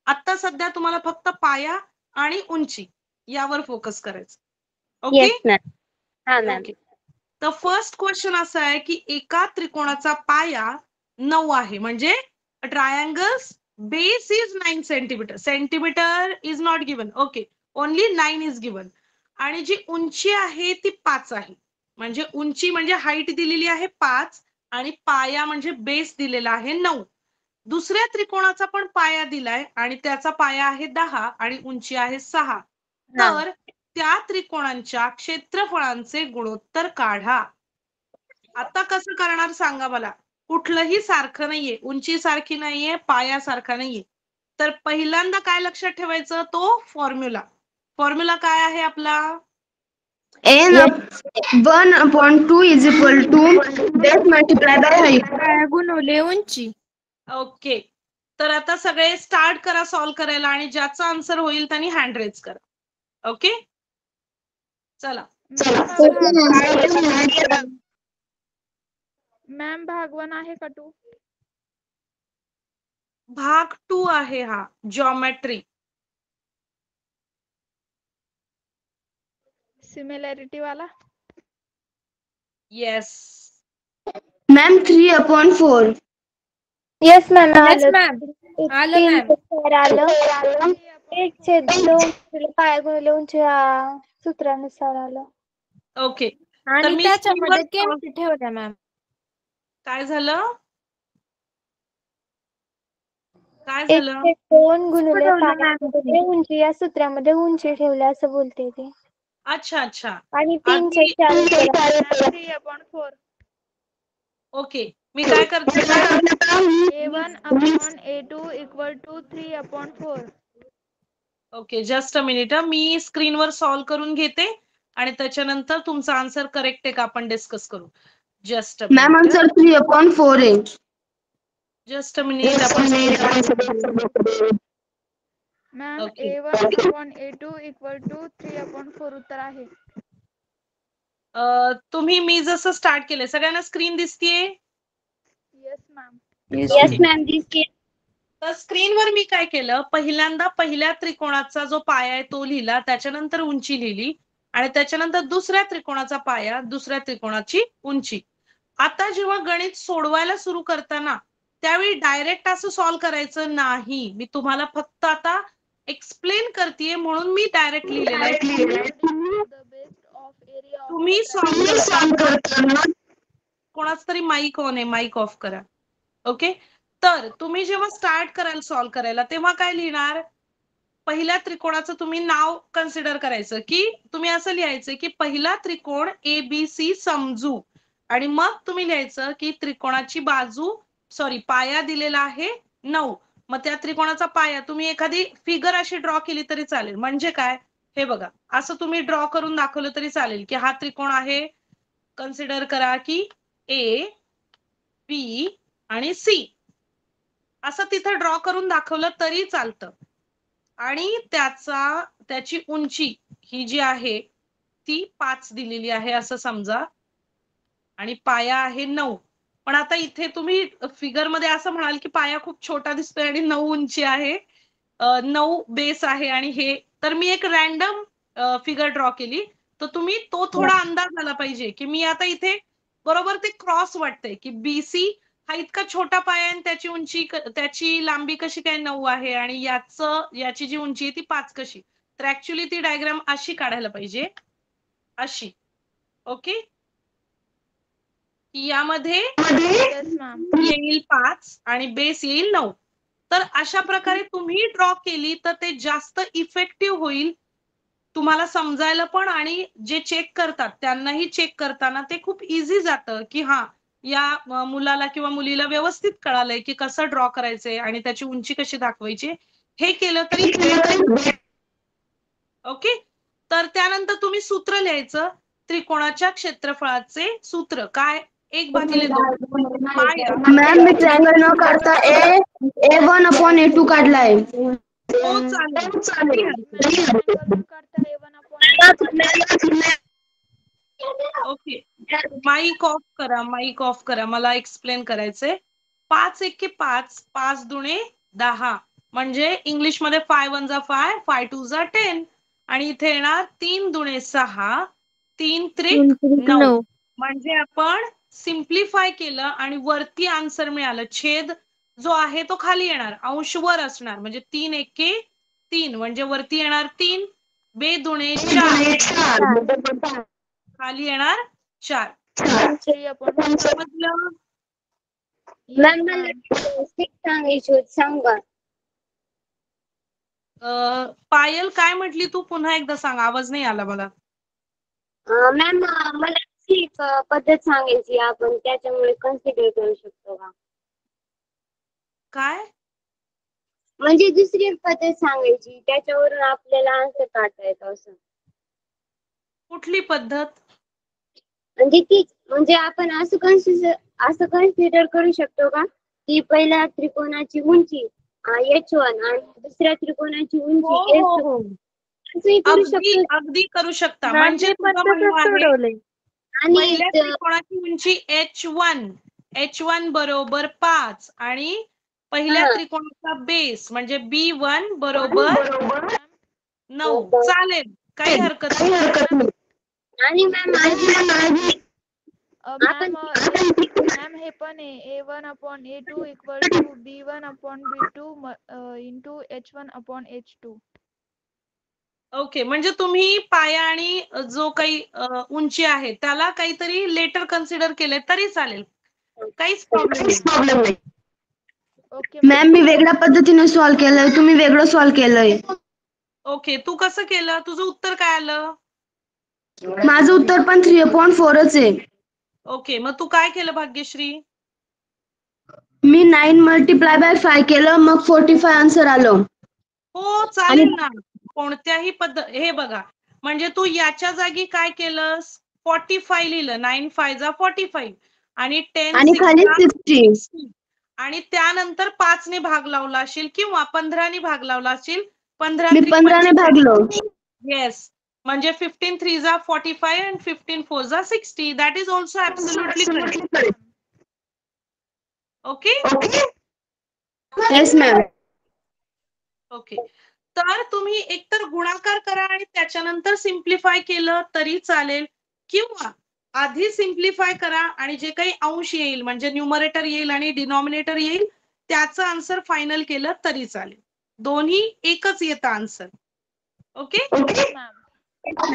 S1: आता सध्या तुम्हाला फक्त पाया आणि उंची यावर फोकस करायचं. ओके.
S5: Yes ma'am. हा मॅम.
S1: ओके. तर फर्स्ट क्वेश्चन असा आहे की एका त्रिकोणाचा पाया 9 आहे म्हणजे triangles base is 9 centimetre. Centimetre is not given. Okay. Only 9 is given. आणि जी उंची आहे ती 5 आहे. म्हणजे उंची म्हणजे हाईट दिलेली आहे 5 आणि पाया म्हणजे बेस दिलेला आहे 9. दुसऱ्या त्रिकोणाचा पण पाया दिलाय आणि त्याचा पाया आहे 10 आणि उंची आहे 6. तर त्या त्रिकोणांच्या क्षेत्रफळांचे गुणोत्तर काढा. आता कसं करणार सांगा मला. कुठलंही सारखं नाहीये, उंची सारखी नाहीये, पाया सारखा नाहीये. तर पहिल्यांदा काय लक्षात ठेवायचं तो फॉर्म्युला. फॉर्म्युला काय आहे आपला?
S4: n/1/2 is equal to base multiply by height.
S7: गुणवले उंची.
S1: ओके. तर आता सगळे स्टार्ट करा सॉल्व करायला आणि ज्याचा आन्सर होईल त्यांनी हँड रेज करा. ओके. चला.
S8: मॅम भाग 1 आहे का 2?
S1: भाग 2 आहे हा जॉमेट्री.
S8: सिमिलॅरिटी वाला.
S1: Yes.
S4: Ma'am 3/4.
S5: Yes ma'am.
S7: Yes ma'am. आलं मॅम.
S5: आलं. 1/2 पाया गुणिले उंची सूत्रानुसार आलं.
S1: ओके. तर
S7: आणि
S1: मी
S7: त्याच्यामध्ये
S1: स्क्रीनवर
S7: किमती ठेवल्या मॅम.
S1: काय झालं? काय झालं?
S5: 1/2 गुणिले
S7: ठेवलं
S5: पाया
S7: मॅम.
S5: गुणिले उंची या सूत्रामध्ये उंची ठेवली असं बोलते ते.
S1: अच्छा अच्छा.
S5: आणि 3/4
S8: 3/4.
S1: ओके. मी काय करते
S8: A1/A2 = 3/4.
S1: Okay. Just a minute. मी स्क्रीनवर सॉल्व करून घेते आणि त्याच्यानंतर तुमचा आन्सर करेक्ट आहे का आपण डिस्कस करू. Just a
S4: ma'am
S1: minute.
S4: Answer 3/4 आहे.
S1: Just a minute. आपण
S8: मॅम
S1: ओके.
S8: A1/A2 = 3/4 उत्तर आहे.
S1: तुम्ही मी जसं स्टार्ट केलंय सगळ्यांना स्क्रीन दिसतीये?
S8: Yes ma'am.
S5: Yes ma'am. दिसते.
S1: तर स्क्रीनवर मी काय केलं पहिल्यांदा पहिल्या त्रिकोणाचा जो पाया आहे तो लिहिला त्याच्यानंतर उंची लिहिली आणि त्याच्यानंतर दुसऱ्या त्रिकोणाचा पाया दुसऱ्या त्रिकोणाची उंची. आता जेव्हा गणित सोडवायला सुरू करताना त्यावेळी डायरेक्ट असं सॉल्व करायचं नाही. मी तुम्हाला फक्त आता एक्सप्लेन करतेय म्हणून मी डायरेक्ट लिहिलेलं आहे. तुम्ही सॉल्व करताना कोणाच तरी माईक ऑन आहे, माईक ऑफ करा. ओके. तर तुम्ही जेव्हा स्टार्ट कराल सॉल्व करायला तेव्हा काय लिहिणार? पहिल्या त्रिकोणाचं तुम्ही नाव कन्सिडर करायचं की तुम्ही असं लिहायचं की पहिला त्रिकोण ABC समजू आणि मग तुम्ही लिहायचं की त्रिकोणाची बाजू पाया दिलेला आहे 9. मग त्या त्रिकोणाचा पाया तुम्ही एखादी फिगर अशी ड्रॉ केली तरी चालेल. म्हणजे काय हे बघा असं तुम्ही ड्रॉ करून दाखवलं तरी चालेल की हा त्रिकोण आहे. कन्सिडर करा की A, B आणि C असं तिथं ड्रॉ करून दाखवलं तरी चालतं. आणि त्याची उंची ही जी आहे ती 5 दिलेली आहे असं समजा आणि पाया आहे 9. पण आता इथे तुम्ही फिगर मध्ये असं म्हणाल की पाया खूप छोटा दिसतोय आणि 9 उंची आहे, 9 बेस आहे आणि हे. तर मी एक रॅन्डम फिगर ड्रॉ केली तर तुम्ही तो थोडा अंदाज आला पाहिजे की मी आता इथे बरोबर ते क्रॉस वाटतंय की BC हा इतका छोटा पाया आहे आणि त्याची उंची त्याची लांबी कशी काय 9 आहे आणि याची जी उंची आहे ती 5 कशी. तर ऍक्च्युली ती डायग्राम अशी काढायला पाहिजे अशी. ओके. यामध्ये येईल 5 आणि बेस येईल 9. तर अशा प्रकारे तुम्ही ड्रॉ केली तर ते जास्त इफेक्टिव्ह होईल तुम्हाला समजायला पण आणि जे चेक करतात त्यांनाही चेक करताना ते खूप इझी जातं की हा या मुलाला किंवा मुलीला व्यवस्थित कळालंय की कसं ड्रॉ करायचंय आणि त्याची उंची कशी दाखवायची. हे केलं तरी ओके. तर त्यानंतर तुम्ही सूत्र लिहायचं. त्रिकोणाच्या क्षेत्रफळाचे सूत्र काय? 1/2 पाया.
S4: मॅम मी ट्रायंगल न काढता A1/A2 काढलाय.
S1: हो चालेल. ओके, माईक ऑफ करा, माईक ऑफ करा, मला एक्सप्लेन करायचंय. 5 एके 5, 5 दुणे 10, म्हणजे इंग्लिश मध्ये 5 1 जा 5, 5 2 जा 10, आणि इथे येणार 3 दुणे 6, 3 त्रिक 9. म्हणजे आपण सिम्प्लिफाय केलं आणि वरती आन्सर मिळालं. छेद जो आहे तो खाली येणार, अंश वर असणार, म्हणजे 3 एके 3, म्हणजे वरती येणार 3, बे दुणे 4, खाली येणार 4.
S8: 3/4.
S1: समजलं?
S5: मॅम मला 6 सांगायची होती, सांगा.
S1: पायल काय म्हटली तू? पुन्हा एकदा सांग, आवाज नाही आला मला.
S5: मॅम मला एक पद्धत सांगायची, आपण त्याच्यामुळे कन्सिडर करू शकतो का?
S1: काय?
S5: म्हणजे दुसरी एक पद्धत सांगायची, त्याच्यावरून आपल्याला आन्सर काढता येतो असं.
S1: कुठली पद्धत?
S5: म्हणजे तीच, म्हणजे आपण असं कन्सिडर करू शकतो का की पहिल्या त्रिकोणाची उंची h1 आणि दुसऱ्या त्रिकोणाची उंची
S1: हो,
S5: असंही करू
S1: अगदी
S5: शकतो.
S1: अगदी करू शकता.
S7: मॅम
S1: म्हणजे
S7: मी पण
S1: तुझं
S7: तसंच
S1: म्हणणं आहे
S7: सोडवलंय.
S5: आणि
S1: पहिल्या त्रिकोणाची उंची h1 बरोबर 5 आणि पहिल्या
S5: हा.
S1: त्रिकोणाचा बेस म्हणजे b1 बरोबर 9. चालेल, काही हरकत नाही.
S5: आणि मॅम आपण
S8: मॅम हे पण आहे A1/A2 = B1/B2 into H1/H2.
S1: Okay, म्हणजे तुम्ही पाया आणि जो काही उंची आहे त्याला काहीतरी लेटर कन्सिडर केले तरी चालेल, काहीच प्रॉब्लेम नाही.
S8: ओके
S4: मॅम मी वेगळ्या पद्धतीने सॉल्व्ह केलंय, तुम्ही वेगळं सॉल्व्ह केलंय.
S1: ओके, तू कसं केलं? तुझं उत्तर काय आलं?
S4: माझं उत्तर पण 3/4च आहे.
S1: ओके, मग तू काय केलं भाग्यश्री?
S4: मी 9 × 5 केलं, मग 45 आन्सर आलं.
S1: हो चालेल ना, कोणत्याही पद्धत. हे बघा, म्हणजे तू याच्या जागी काय केलंस? 45 लिहिलं, 9 5 जा 45 आणि 10
S4: आणि
S1: 6
S4: खाली
S1: जा
S4: 60.
S1: 60, आणि त्यानंतर 5 ने भाग लावला असेल किंवा 15 ने भाग लावला असेल. 15
S4: मी
S1: त्रिक
S4: 15 ने भागलो.
S1: येस, म्हणजे 15 3 जा 45 and 15 4 जा 60. That is also absolutely correct. Okay
S4: yes ma'am.
S1: Okay, तर तुम्ही एकतर गुणाकार करा आणि त्याच्यानंतर सिम्प्लिफाय केलं तरी चालेल, किंवा आधी सिम्प्लिफाय करा आणि जे काही अंश येईल म्हणजे न्यूमरेटर येईल आणि डिनॉमिनेटर येईल त्याचं आन्सर फायनल केलं तरी चालेल. दोन्ही एकच येतं answer. Okay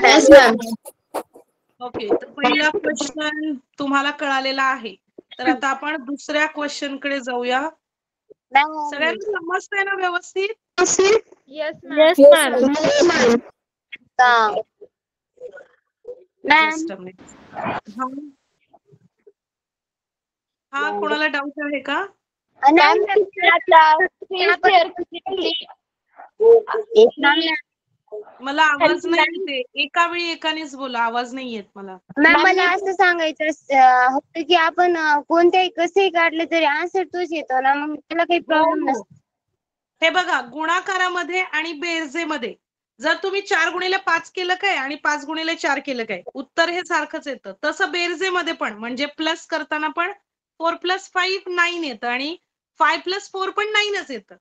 S4: yes ma'am.
S1: Okay, तर पहिला क्वेश्चन तुम्हाला कळालेला आहे. तर आता आपण दुसऱ्या क्वेश्चन कडे जाऊया. सगळ्यांना समजतंय ना व्यवस्थित?
S8: Yes
S7: yes
S8: ma'am.
S7: Ma'am.
S1: Just a minute. हा, कोणाला डाऊट आहे का?
S2: मॅम आता स्क्रीन शेअर
S1: मला आवाज नाही येते. एका वेळी एकानेच बोला, आवाज नाही येत मला.
S5: मॅम मला असं सांगायचं होतं की आपण कोणत्याही कसंही काढलं तरी आन्सर तोच येतो ना, मग त्याला काही प्रॉब्लेम
S1: हो.
S5: नसतो.
S1: हे बघा, गुणाकारामध्ये आणि बेरजेमध्ये जर तुम्ही 4 × 5 केलं काय आणि 5 × 4 केलं काय, उत्तर हे सारखंच येतं. तसं बेरजेमध्ये पण, म्हणजे प्लस करताना पण 4 + 5 9 येतं आणि 5 + 4 पण 9च येतं.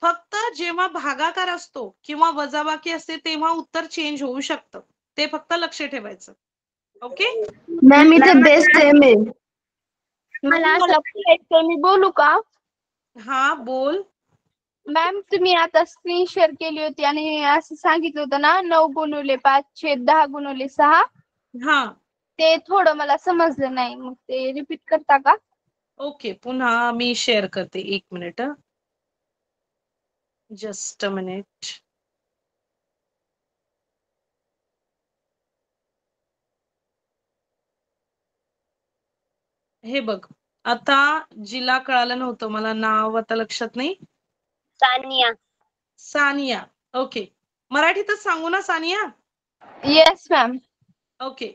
S1: फक्त जेव्हा भागाकार असतो किंवा वजाबाकी असते तेव्हा उत्तर चेंज होऊ शकतं. ते फक्त लक्ष ठेवायचं. ओके,
S4: मॅम इथे बेस्ट सेम आहे.
S2: मला असं वाटायचं, मी बोलू का?
S1: हा बोल.
S2: मॅम तुम्ही आता स्क्रीन शेअर केली होती आणि असं सांगितलं होतं ना 9 × 5 / 10 × 6.
S1: हा
S2: ते थोडं मला समजलं नाही, मग ते रिपीट करता का?
S1: ओके, पुन्हा मी शेअर करते. 1 मिनिट. Just a minute. हे बघ, आता जिला कळालं नव्हतं, मला नाव आता लक्षात नाही. सानिया. ओके, मराठीतच सांगू ना सानिया?
S2: Yes ma'am.
S1: ओके,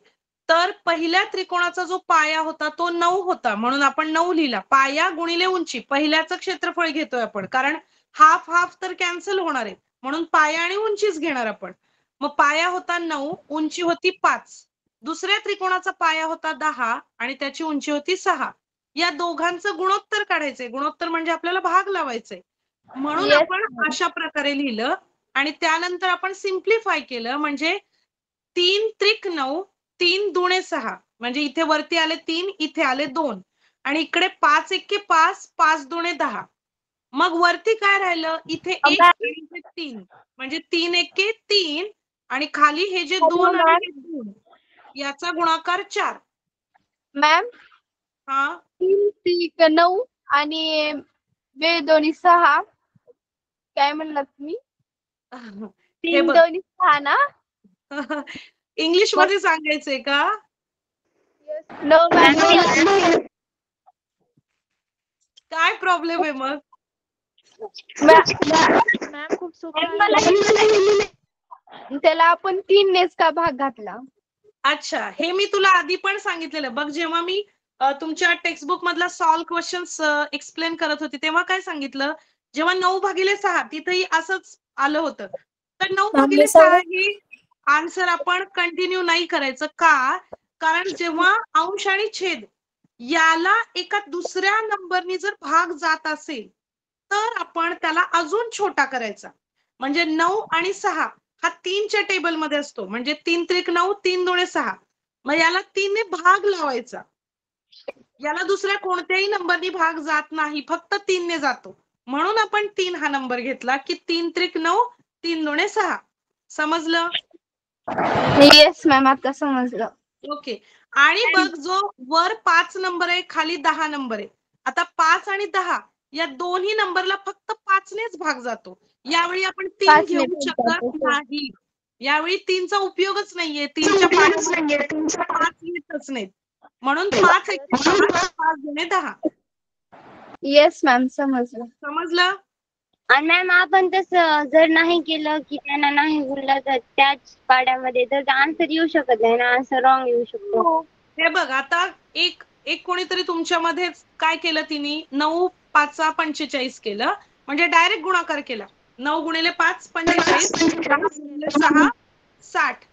S1: तर पहिल्या त्रिकोणाचा जो पाया होता तो 9 होता, म्हणून आपण 9 लिहिला. पाया गुणिले उंची, पहिल्याचं क्षेत्रफळ घेतोय आपण, कारण हाफ हाफ तर कॅन्सल होणार आहे, म्हणून पाया आणि उंचीच घेणार आपण. मग पाया होता 9, उंची होती 5. दुसऱ्या त्रिकोणाचा पाया होता 10 आणि त्याची उंची होती 6. या दोघांचं गुणोत्तर काढायचंय. गुणोत्तर म्हणजे आपल्याला भाग लावायचंय. म्हणून
S2: Yes,
S1: आपण अशा प्रकारे लिहिलं आणि त्यानंतर आपण सिम्प्लिफाय केलं. म्हणजे 3 त्रिक 9, 3 दुणे 6. म्हणजे इथे वरती आले 3, इथे आले 2 आणि इकडे 5 एक्के 5, 5 दुणे 10. मग वरती काय राहिलं? इथे 1 आणि इथे 3. म्हणजे 3 एक्के 3 आणि खाली हे जे 2 आणि हे 2 याचा गुणाकार 4.
S2: मॅम
S1: हा
S2: 3 त्रिक 9 आणि 2 दोन्ही 6. काय म्हणलात तुम्ही?
S1: हे
S2: 3
S1: बघ
S2: दोन्ही 6 ना?
S1: इंग्लिश मध्ये सांगायचंय का?
S2: No ma'am.
S1: काय प्रॉब्लेम आहे मग?
S8: मॅम खूप सोपं आहे.
S2: त्याला आपण 3 नेच का भाग घातला?
S1: अच्छा, हे मी तुला आधी पण सांगितलेलं बघ. जेव्हा मी तुमच्या टेक्स्टबुक मधला सॉल्व क्वेश्चन्स एक्सप्लेन करत होते तेव्हा काय सांगितलं? जेव्हा 9/6 तिथेही असंच आलं होतं. तर 9/6 हे आन्सर आपण कंटिन्यू नाही करायचं. का? कारण जेव्हा अंश आणि छेद याला एका दुसऱ्या नंबरनी जर भाग जात असेल तर आपण त्याला अजून छोटा करायचा. म्हणजे 9 आणि 6 हा 3च्या टेबल मध्ये असतो. म्हणजे 3 त्रिक 9, 3 दुणे 6. मग याला 3 ने भाग लावायचा. याला दुसऱ्या कोणत्याही नंबरनी भाग जात नाही, फक्त 3 ने जातो. म्हणून आपण 3 हा नंबर घेतला की 3 त्रिक 9, 3 दुणे 6. समजलं?
S2: येस मॅम, आता समजलं.
S1: ओके. आणि बघ जो वर 5 नंबर आहे खाली 10 नंबर आहे. आता 5 आणि 10 या दोन्ही नंबरला फक्त 5 नेच भाग जातो. यावेळी आपण 3
S2: 5 ने
S1: घेऊ
S2: भाग
S1: शकत
S2: जातो.
S1: नाही. यावेळी 3चा उपयोगच नाहीये. 3च्या पाड्यामध्ये 5 येतच नाहीत. म्हणून 5 एक्के 5, 5 दुणे 10.
S2: येस मॅम, समजलं.
S1: समजलं?
S5: आणि मॅम आपण तसं जर नाही केलं की त्यांना नाही बोललं तर त्याच पाड्यामध्ये तर आन्सर येऊ शकत नाही ना, आन्सर रॉंग येऊ शकतो.
S1: हे बघ आता एक कोणीतरी तुमच्यामध्ये काय केलं तिने 9 5 45 केलं. म्हणजे डायरेक्ट गुणाकार केला. 9 गुणिले 5 45, 10 गुणिले 6 60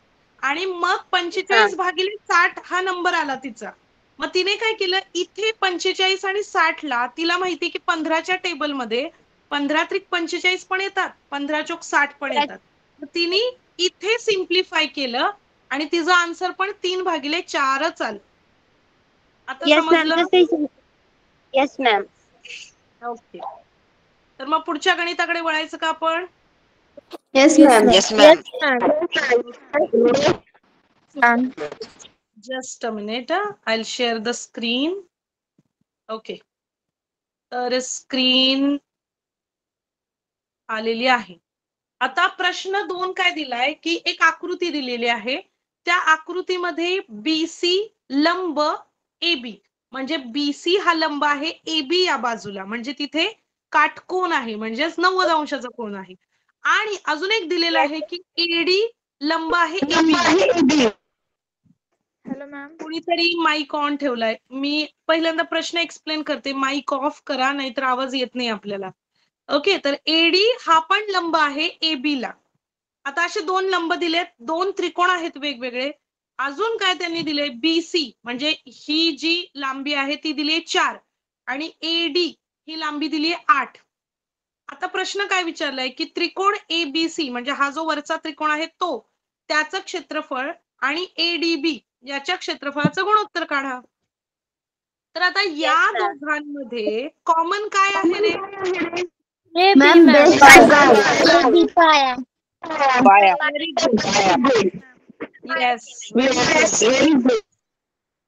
S1: आणि मग 45 भागिले 60 हा नंबर आला तिचा. मग तिने काय केलं? इथे 45 आणि 60 ला तिला माहिती की 15च्या टेबल मध्ये 15 त्रिक 45 पण येतात, 15 चोक 60 पण येतात. तिने इथे सिम्प्लिफाय केलं आणि तिचा आन्सर पण 3/4च आलं. आता
S5: येस मॅम,
S1: समजलं?
S5: तसे येस मॅम.
S1: ओके. तर मग पुढच्या गणिताकडे वळायचं का आपण?
S4: Yes ma'am.
S6: Yes ma'am.
S1: Just a minute. I will share the screen. Okay. तर स्क्रीन आलेली आहे. आता प्रश्न 2 काय दिलाय की एक आकृती दिलेली आहे. त्या आकृतीमध्ये BC लंब AB म्हणजे BC हा लंब आहे AB या बाजूला, म्हणजे तिथे काटकोन आहे, म्हणजेच 90 अंशाचा कोन आहे. आणि अजून एक दिलेला आहे की AD लंब आहे AB.
S8: Hello ma'am.
S1: कुणीतरी माईक ऑन ठेवलाय. मी पहिल्यांदा प्रश्न एक्सप्लेन करते. माईक ऑफ करा, नाहीतर आवाज येत नाही आपल्याला. ओके. तर AD हा पण लंब आहे AB ला. आता असे 2 लंब दिलेत, 2 त्रिकोण आहेत वेगवेगळे. अजून काय त्यांनी दिले? BC म्हणजे ही जी लांबी आहे ती दिली 4 आणि AD ही लांबी दिली 8. आता प्रश्न काय विचारलाय की त्रिकोण ABC म्हणजे हा जो वरचा त्रिकोण आहे तो, त्याचं क्षेत्रफळ आणि ADB याच्या क्षेत्रफळाचं गुणोत्तर काढा. तर आता या दोघांमध्ये कॉमन काय आहे रे?
S4: मॅम बेस
S5: पाया.
S6: पाया.
S1: Very good. येस.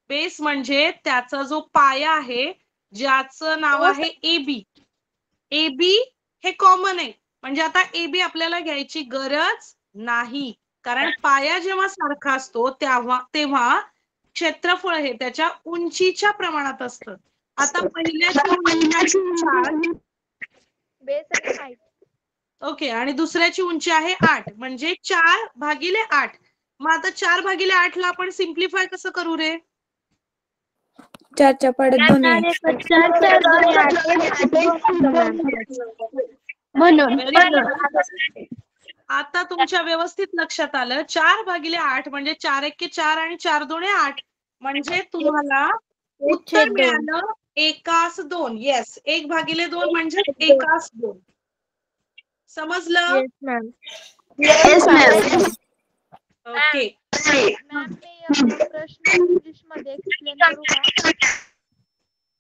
S1: बेस म्हणजे त्याचा जो पाया आहे ज्याचं नाव आहे AB. AB हे कॉमन आहे. म्हणजे आता AB आपल्याला घ्यायची गरज नाही, कारण पाया जेव्हा सारखा असतो तेव्हा क्षेत्रफळ हे त्याच्या उंचीच्या प्रमाणात असतं. आता पहिल्याची उंची 4,
S8: बेस आणि हाईट.
S1: ओके, आणि दुसऱ्याची उंची आहे 8 म्हणजे 4/8. मग आता 4/8 ला आपण सिम्प्लिफाय कसं करू रे?
S3: 4च्या पाड्यात 2 आहे.
S2: म्हणून
S1: Very good. आता तुमच्या व्यवस्थित लक्षात आलं. 4/8 म्हणजे 4 एके 4 आणि 4 दोने 8 म्हणजे तुम्हाला उत्तर मिळालं 1/2. येस, 1/2 म्हणजे 1/2. समजलं?
S7: Yes ma'am.
S4: Yes ma'am.
S1: Okay.
S8: Ma'am मी प्रश्न इंग्लिश मध्ये एक्सप्लेन करू का?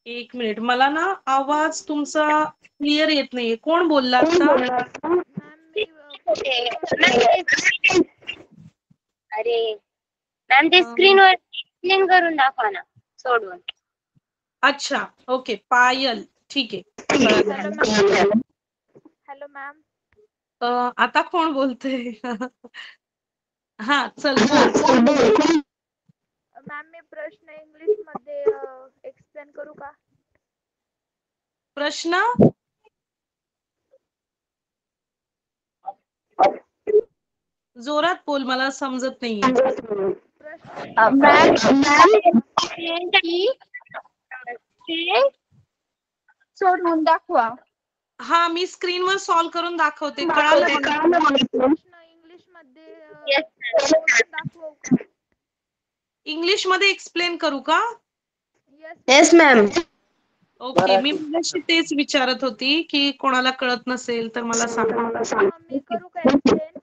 S1: एक मिनिट, मला ना आवाज तुमचा क्लिअर येत नाहीये. कोण बोलला आता?
S8: मॅम मी
S5: अरे मॅम ते स्क्रीनवर एक्सप्लेन करून दाखवा ना सोडवून.
S1: अच्छा, ओके. पायल, ठीक आहे.
S8: Hello ma'am. Hello ma'am.
S1: आता कोण बोलतंय? हा, चल बोल.
S8: मॅम मी प्रश्न इंग्लिश मध्ये एक्सप्लेन करू का?
S1: प्रश्न जोरात बोल, मला समजत नाहीये.
S2: सोडवून दाखवा.
S1: हा, मी स्क्रीनवर सॉल्व्ह करून दाखवते. कळालं मला?
S8: प्रश्न इंग्लिश मध्ये दाखवू का?
S1: इंग्लिश मध्ये एक्सप्लेन करू का?
S4: Yes ma'am.
S1: ओके, मी मगाशी तेच विचारत होती की कोणाला कळत नसेल तर मला सांगा.
S8: मी करू का एक्सप्लेन?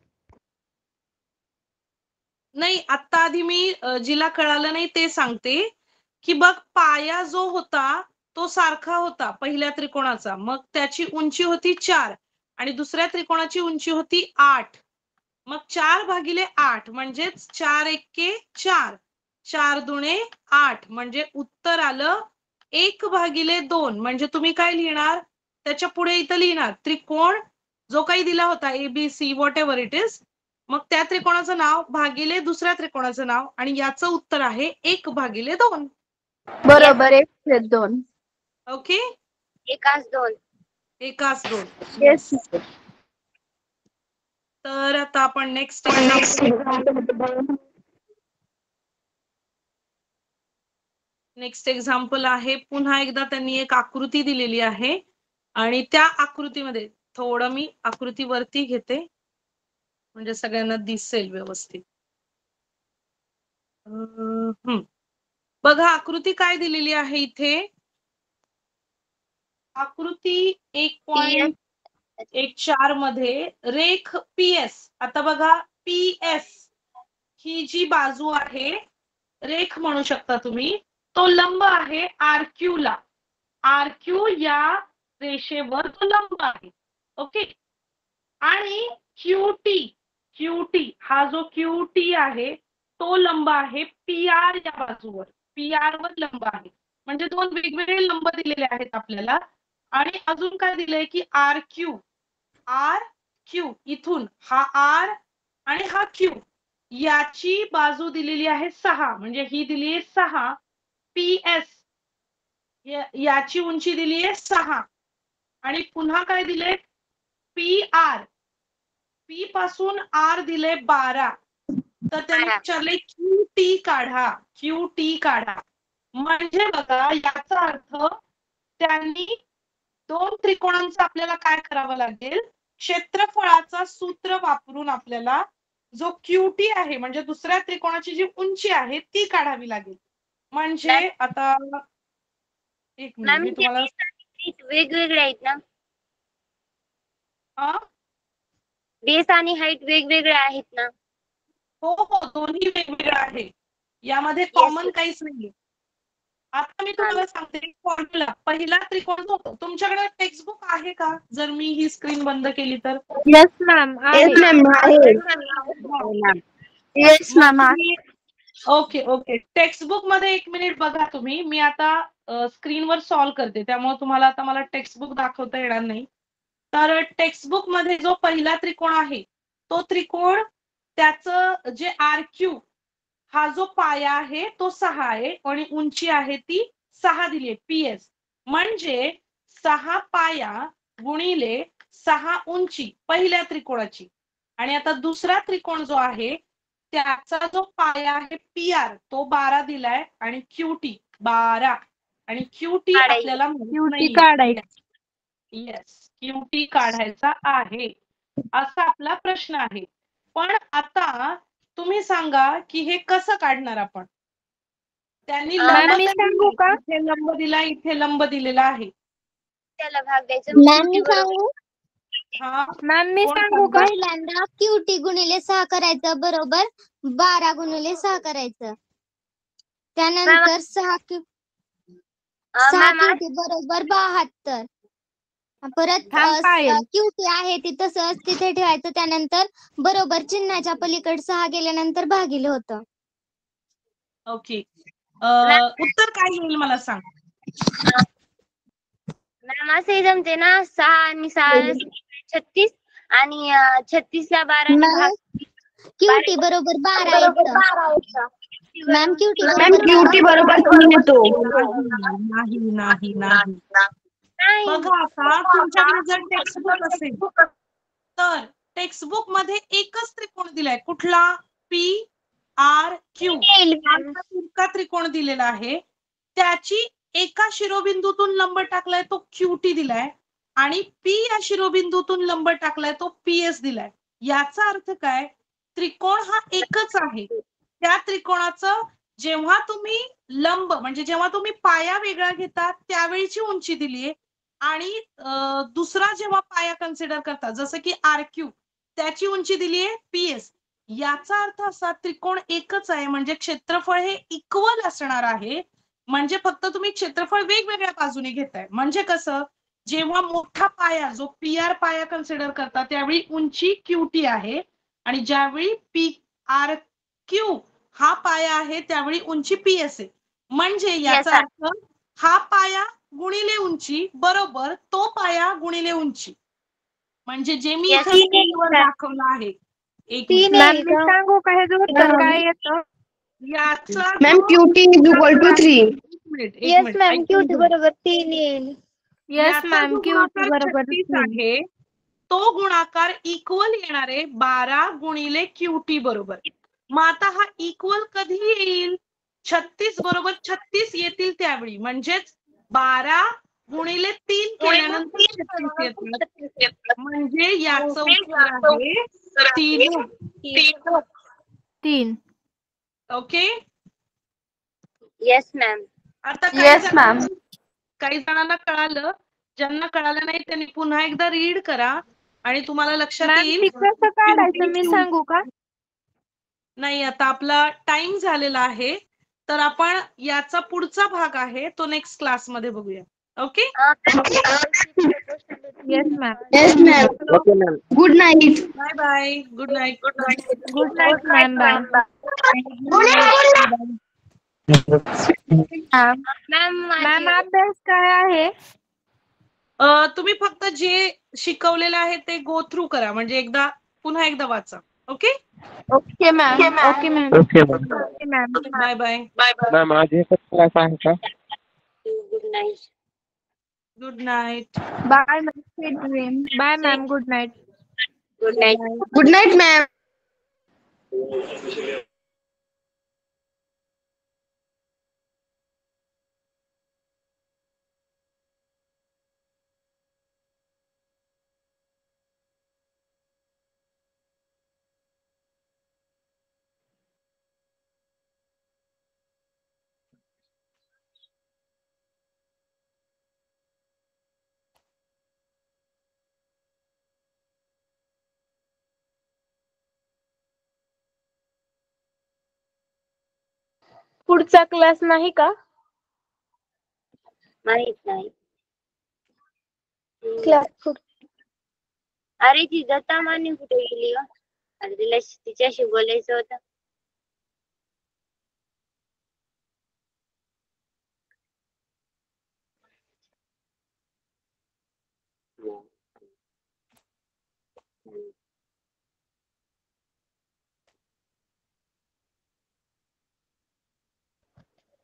S1: नाही, आता आधी मी जिला कळालं नाही ते सांगते की बघ, पाया जो होता तो सारखा होता पहिल्या त्रिकोणाचा. मग त्याची उंची होती 4 आणि दुसऱ्या त्रिकोणाची उंची होती 8. मग 4/8 म्हणजेच 4 एके 4, 4 दुणे 8 म्हणजे उत्तर आलं 1/2. म्हणजे तुम्ही काय लिहिणार? त्याच्या पुढे इथं लिहिणार त्रिकोण जो काही दिला होता ABC what ever it is. मग त्या त्रिकोणाचं नाव भागिले दुसऱ्या त्रिकोणाचं नाव आणि याचं उत्तर आहे 1/2.
S2: बरोबर, 1/2.
S1: ओके,
S5: 1/2.
S1: 1/2.
S2: येस.
S1: तर आता आपण नेक्स्ट एक्झाम्पल आहे. पुन्हा एकदा त्यांनी एक आकृती दिलेली आहे आणि त्या आकृतीमध्ये थोडं मी आकृती वरती घेते म्हणजे सगळ्यांना दिसेल व्यवस्थित. बघा आकृती काय दिलेली आहे इथे. आकृती 1.14 मध्ये रेख PS. आता बघा, PS ही जी बाजू आहे, रेख म्हणू शकता तुम्ही, तो लंब आहे RQ ला. RQ या रेषेवर तो लंब आहे. ओके. आणि QT हा जो QT आहे तो लंब आहे PR या बाजूवर. PR वर लंब आहे. म्हणजे दोन वेगवेगळे लंब दिलेले आहेत आपल्याला. आणि अजून काय दिलंय की RQ इथून हा R आणि हा Q याची बाजू दिलेली आहे 6. म्हणजे ही दिली आहे 6. PS याची उंची दिली आहे 6 आणि पुन्हा काय दिले PR P पासून R दिले 12. तर त्यांनी विचारले QT काढा. QT काढा. म्हणजे बघा, याचा अर्थ त्यांनी दोन त्रिकोणांचं आपल्याला काय करावं लागेल, क्षेत्रफळाचा सूत्र वापरून आपल्याला जो QT आहे म्हणजे दुसऱ्या त्रिकोणाची जी उंची आहे ती काढावी लागेल. म्हणजे आता एक मिनिट मी तुम्हाला
S5: वेगवेगळे आहेत ना?
S1: हा,
S5: बेस आणि हाईट वेगवेगळे आहेत ना?
S1: हो हो, दोन्ही वेगवेगळं आहे. यामध्ये कॉमन काहीच नाहीये. आता मी तुम्हाला सांगते फॉर्म्युला. पहिला त्रिकोण होतो. तुमच्याकडे टेक्स्टबुक आहे का? जर मी ही स्क्रीन बंद केली तर?
S7: Yes ma'am.
S4: Yes ma'am. Yes ma'am.
S1: Okay okay. Textbook मध्ये एक मिनिट बघा तुम्ही. मी आता स्क्रीनवर सॉल्व्ह करते, त्यामुळे तुम्हाला आता मला टेक्स्टबुक दाखवता येणार नाही. तर टेक्स्टबुक मध्ये जो पहिला त्रिकोण आहे तो त्रिकोण, त्याचं जे RQ हा जो पाया आहे तो 6 आहे आणि उंची आहे ती 6 दिली आहे PS. म्हणजे 6 पाया गुणिले 6 उंची पहिल्या त्रिकोणाची. आणि आता दुसरा त्रिकोण जो आहे त्याचा जो पाया आहे PR तो 12 दिलाय आणि QT 12 आणि QT आपल्याला
S7: QT काढायचं.
S1: येस, QT काढायचा आहे. असा आपला प्रश्न आहे. पण आता तुम्ही सांगा की हे कसं काढणार आपण? त्यांनी
S7: मॅम
S1: लंब
S7: मी
S1: तर
S7: सांगू
S1: दिली,
S7: का?
S1: इथे लंब दिला, इथे लंब दिलेला आहे.
S5: त्याला भाग द्यायचा.
S9: मॅम मी सांगू
S1: हा
S7: मॅम मी
S1: कोण
S7: सांगू का?
S1: सांगणार?
S9: पहिल्यांदा QT गुणिले 6 करायचं बरोबर 12 गुणिले 6 करायचं. त्यानंतर 6
S5: मॅम
S9: QT बरोबर 72. परत
S7: थांब पायल.
S9: QT आहे ती तसंच तिथे ठेवायचं. त्यानंतर बरोबर चिन्हाच्या पलीकडे 6 गेल्यानंतर भागिले होतं.
S1: ओके. उत्तर काय येईल मला सांग.
S5: मॅम असं जमते ना 6 आणि 6 36 आणि 36 ला 12 ने भाग
S9: QT बरोबर 12 येतं. मॅम QT
S4: मॅम
S9: बरोबर
S4: QT बरोबर 3 येतो.
S1: नाही नाही नाही. बघा आता तुमच्याकडे जर टेक्स्टबुक असेल तर टेक्स्टबुक मध्ये एकच त्रिकोण दिलाय. कुठला? PRQ तिरका त्रिकोण दिलेला आहे. त्याची एका शिरोबिंदूतून लंब टाकलाय तो QT दिलाय आणि P या शिरोबिंदूतून लंब टाकलाय तो PS दिलाय. याचा अर्थ काय? त्रिकोण हा एकच आहे. त्या त्रिकोणाचं जेव्हा तुम्ही लंब म्हणजे जेव्हा तुम्ही पाया वेगळा घेता त्यावेळीची उंची दिलीये आणि दुसरा जेव्हा पाया कन्सिडर करता जसं की RQ त्याची उंची दिलीये PS. याचा अर्थ असा त्रिकोण एकच आहे म्हणजे क्षेत्रफळ हे इक्वल असणार आहे. म्हणजे फक्त तुम्ही क्षेत्रफळ वेगवेगळ्या बाजूने घेताय. म्हणजे कसं? जेव्हा मोठा पाया जो PR पाया कन्सिडर करता त्यावेळी उंची QT आहे आणि ज्यावेळी PRQ हा पाया आहे त्यावेळी उंची PS आहे. म्हणजे याचा अर्थ हा पाया गुणिले उंची बरोबर तो पाया गुणिले उंची. म्हणजे जे मी इथे स्क्रीनवर दाखवलं आहे. एक मिनिट.
S7: मॅम मी सांगू का हे उत्तर काय येतं?
S1: याचा
S4: ma'am QT is equal to 3.
S5: Yes ma'am QT बरोबर 3 येईल.
S7: येस मॅम QT बरोबर
S1: 36
S7: 3.
S1: आहे तो गुणाकार इक्वल येणारे 12 गुणिले QT बरोबर. मग आता हा इक्वल कधी येईल? 36 बरोबर 36 येतील त्यावेळी. म्हणजेच 12 गुणिले 3 केल्यानंतर 36 येतात. म्हणजे याचं उत्तर आहे 3.
S7: 3.
S1: ओके.
S5: Yes ma'am.
S1: आता काही जणांना कळालं. ज्यांना कळालं नाही त्यांनी पुन्हा एकदा रीड करा आणि तुम्हाला लक्षात
S7: मॅम
S1: येईल.
S7: ती कसं काढायचं मी सांगू का?
S1: नाही आता आपला टाइम झालेला आहे तर आपण याचा पुढचा भाग आहे तो नेक्स्ट क्लास मध्ये बघूया. Okay.
S7: Yes ma'am.
S4: Yes ma'am.
S6: Okay ma'am.
S4: Good night.
S1: Bye bye. Good night.
S7: Good night ma'am. Bye. Ma'am अभ्यास काय आहे?
S1: तुम्ही फक्त जे शिकवलेलं आहे ते गो थ्रू करा म्हणजे पुन्हा एकदा वाचा. Okay.
S7: Okay ma'am. Okay ma'am.
S6: Okay
S7: ma'am.
S1: Bye bye.
S6: Ma'am आज एकच क्लास आहे का?
S5: Good night.
S1: Good night.
S7: Bye ma'am. Bye ma'am. Good night.
S5: Good night.
S4: Good night ma'am.
S7: पुढचा क्लास नाही का?
S5: माहित नाही.
S9: क्लास
S5: अरे ती दत्ता माने कुठे गेली ग? अरे तिला तिच्याशी बोलायचं होतं.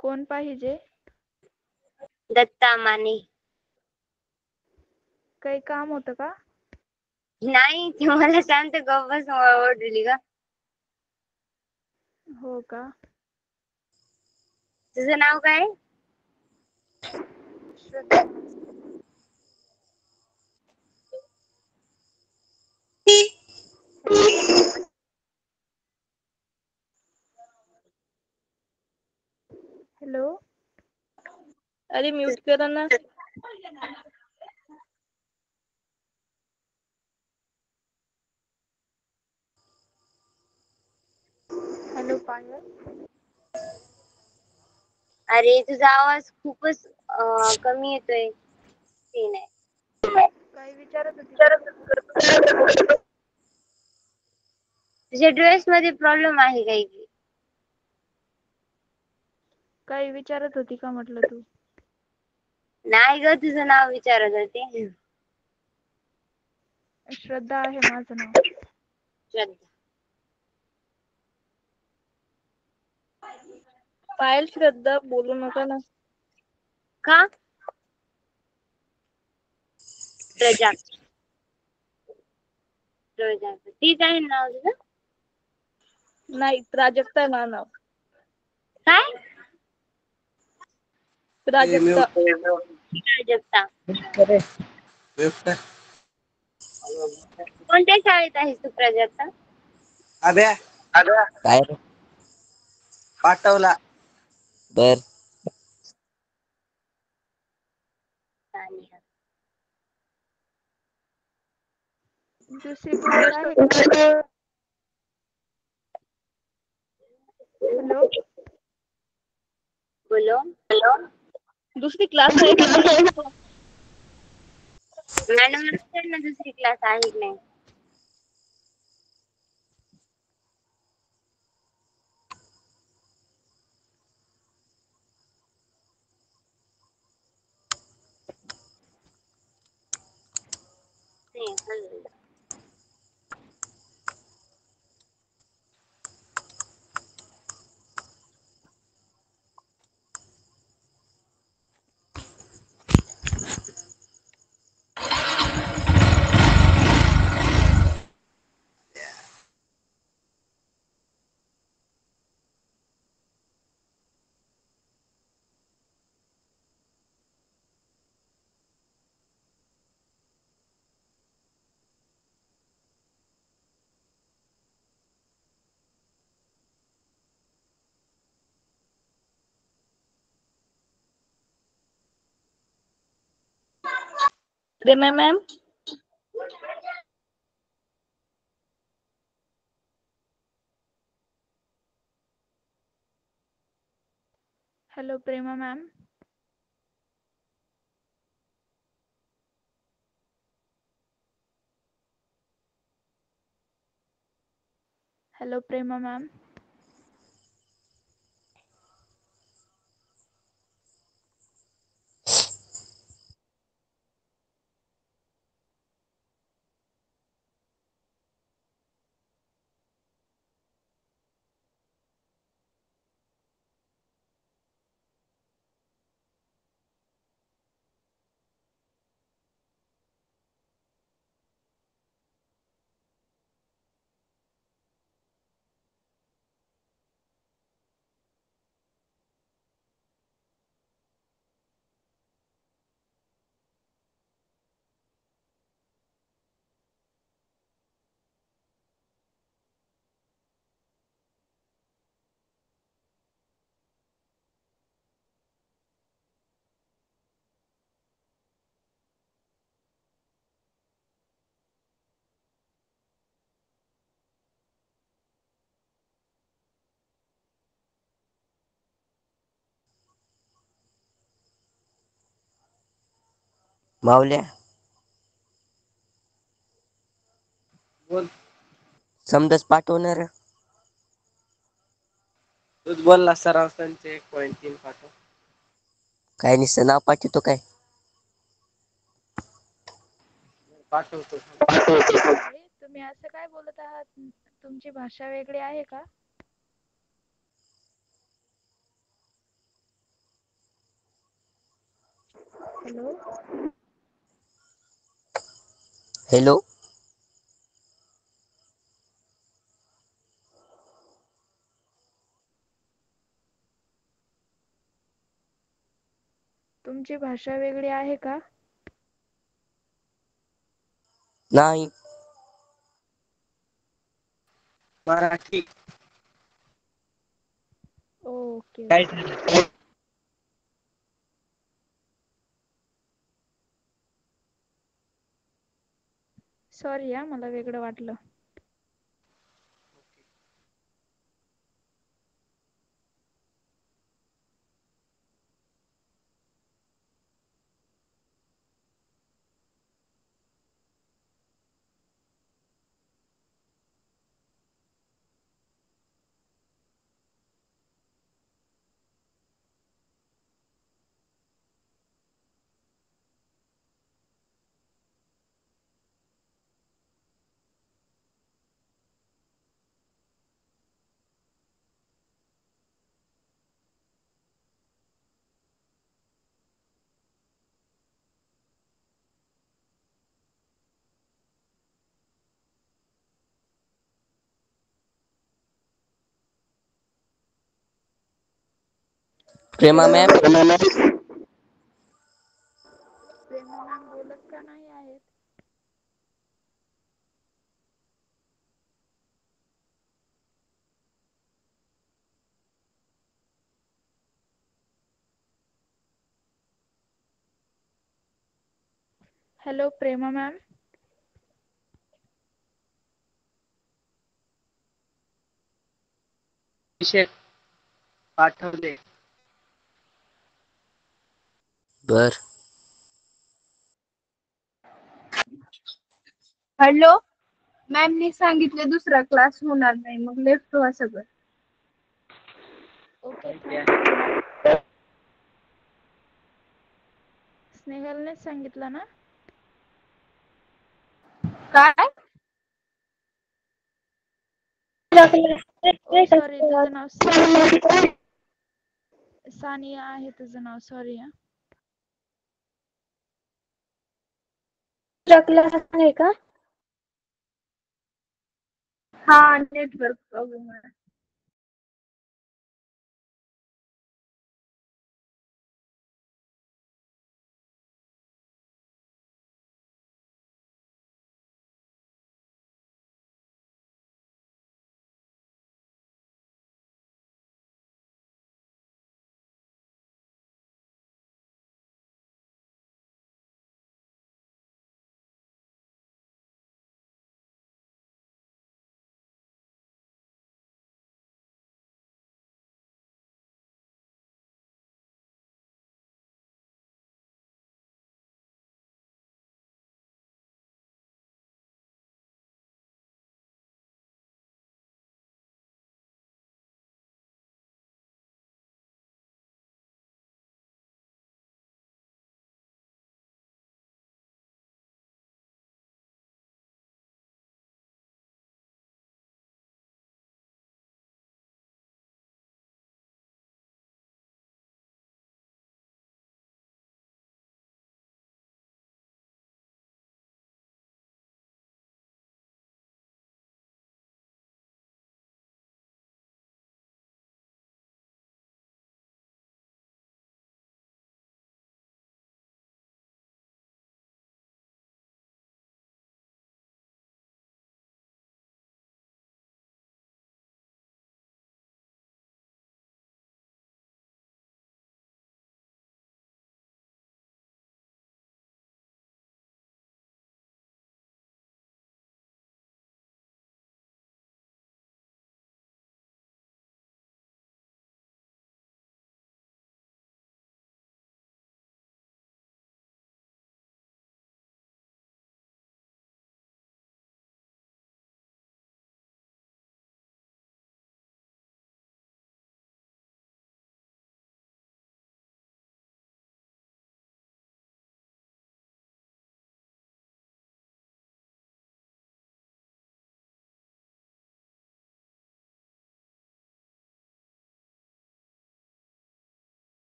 S8: कोण पाहिजे?
S5: दत्ता माने.
S8: काही काम होतं का?
S5: नाही ती मला शांत गप्पच ओरडली का?
S8: हो का?
S5: तुझं नाव काय?
S7: अरे म्यूट करा ना.
S8: हॅलो पायल.
S5: अरे तुझा आवाज खूपच कमी येतोय. ते नाही.
S8: काही विचारत होती का?
S5: तुझ्या ड्रेस मध्ये प्रॉब्लेम आहे काही की?
S8: काही विचारत होती का म्हटलं तू?
S5: नाही ग, तुझं नाव विचारत होते.
S8: श्रद्धा आहे माझं नाव.
S5: श्रद्धा.
S7: पायल श्रद्धा बोलू नका ना.
S5: का? प्रजापती. प्रजापती तीच आहे नाव तुझं?
S7: नाही, प्राजक्ता ना नाव.
S5: काय?
S7: प्राजक्ता.
S5: प्राजक्ता. कोणत्या शाळेत आहेस तू प्राजक्ता?
S6: अभ्या काय पाठवला बर.
S8: दुसरी क्लास आहे का? हॅलो.
S5: बोलो.
S7: दुसरी क्लास आहे का?
S5: मॅडम ना दुसरी क्लास आहे की नाही?
S7: प्रेमा मॅम.
S8: हॅलो प्रेमा मॅम. हॅलो प्रेमा मॅम.
S10: मावल्या
S6: बोल.
S10: समजाच पाठवणार.
S6: तूच बोलला सरासरीचे 1.3 पाठव.
S10: काय निसं नाव पाठवतो काय?
S6: पाठवतो.
S8: तुम्ही असं काय बोलत आहात? तुमची भाषा वेगळी आहे का? हॅलो.
S10: हॅलो.
S8: तुमची भाषा वेगळी आहे का?
S10: नाही.
S6: मराठी.
S8: ओके.
S6: काय झालं?
S8: सॉरी हा, मला वेगळं वाटलं.
S10: प्रेमा मॅम
S8: प्रेमा मॅम बोलत का नाही आहेत? हॅलो प्रेमा मॅम.
S6: विषय पाठवले.
S10: बर.
S2: हॅलो मॅमनी सांगितले दुसरा क्लास होणार नाही, मग लेफ्ट व्हा सगळं.
S8: ओके
S6: माहिती आहे.
S8: स्नेहलनेच सांगितलं ना?
S2: काय?
S8: ओ सॉरी, तुझं नाव सानिया आहे, तुझं नाव. सॉरी हा.
S5: क्लास आहे का?
S2: हा नेटवर्क प्रॉब्लेम आहे.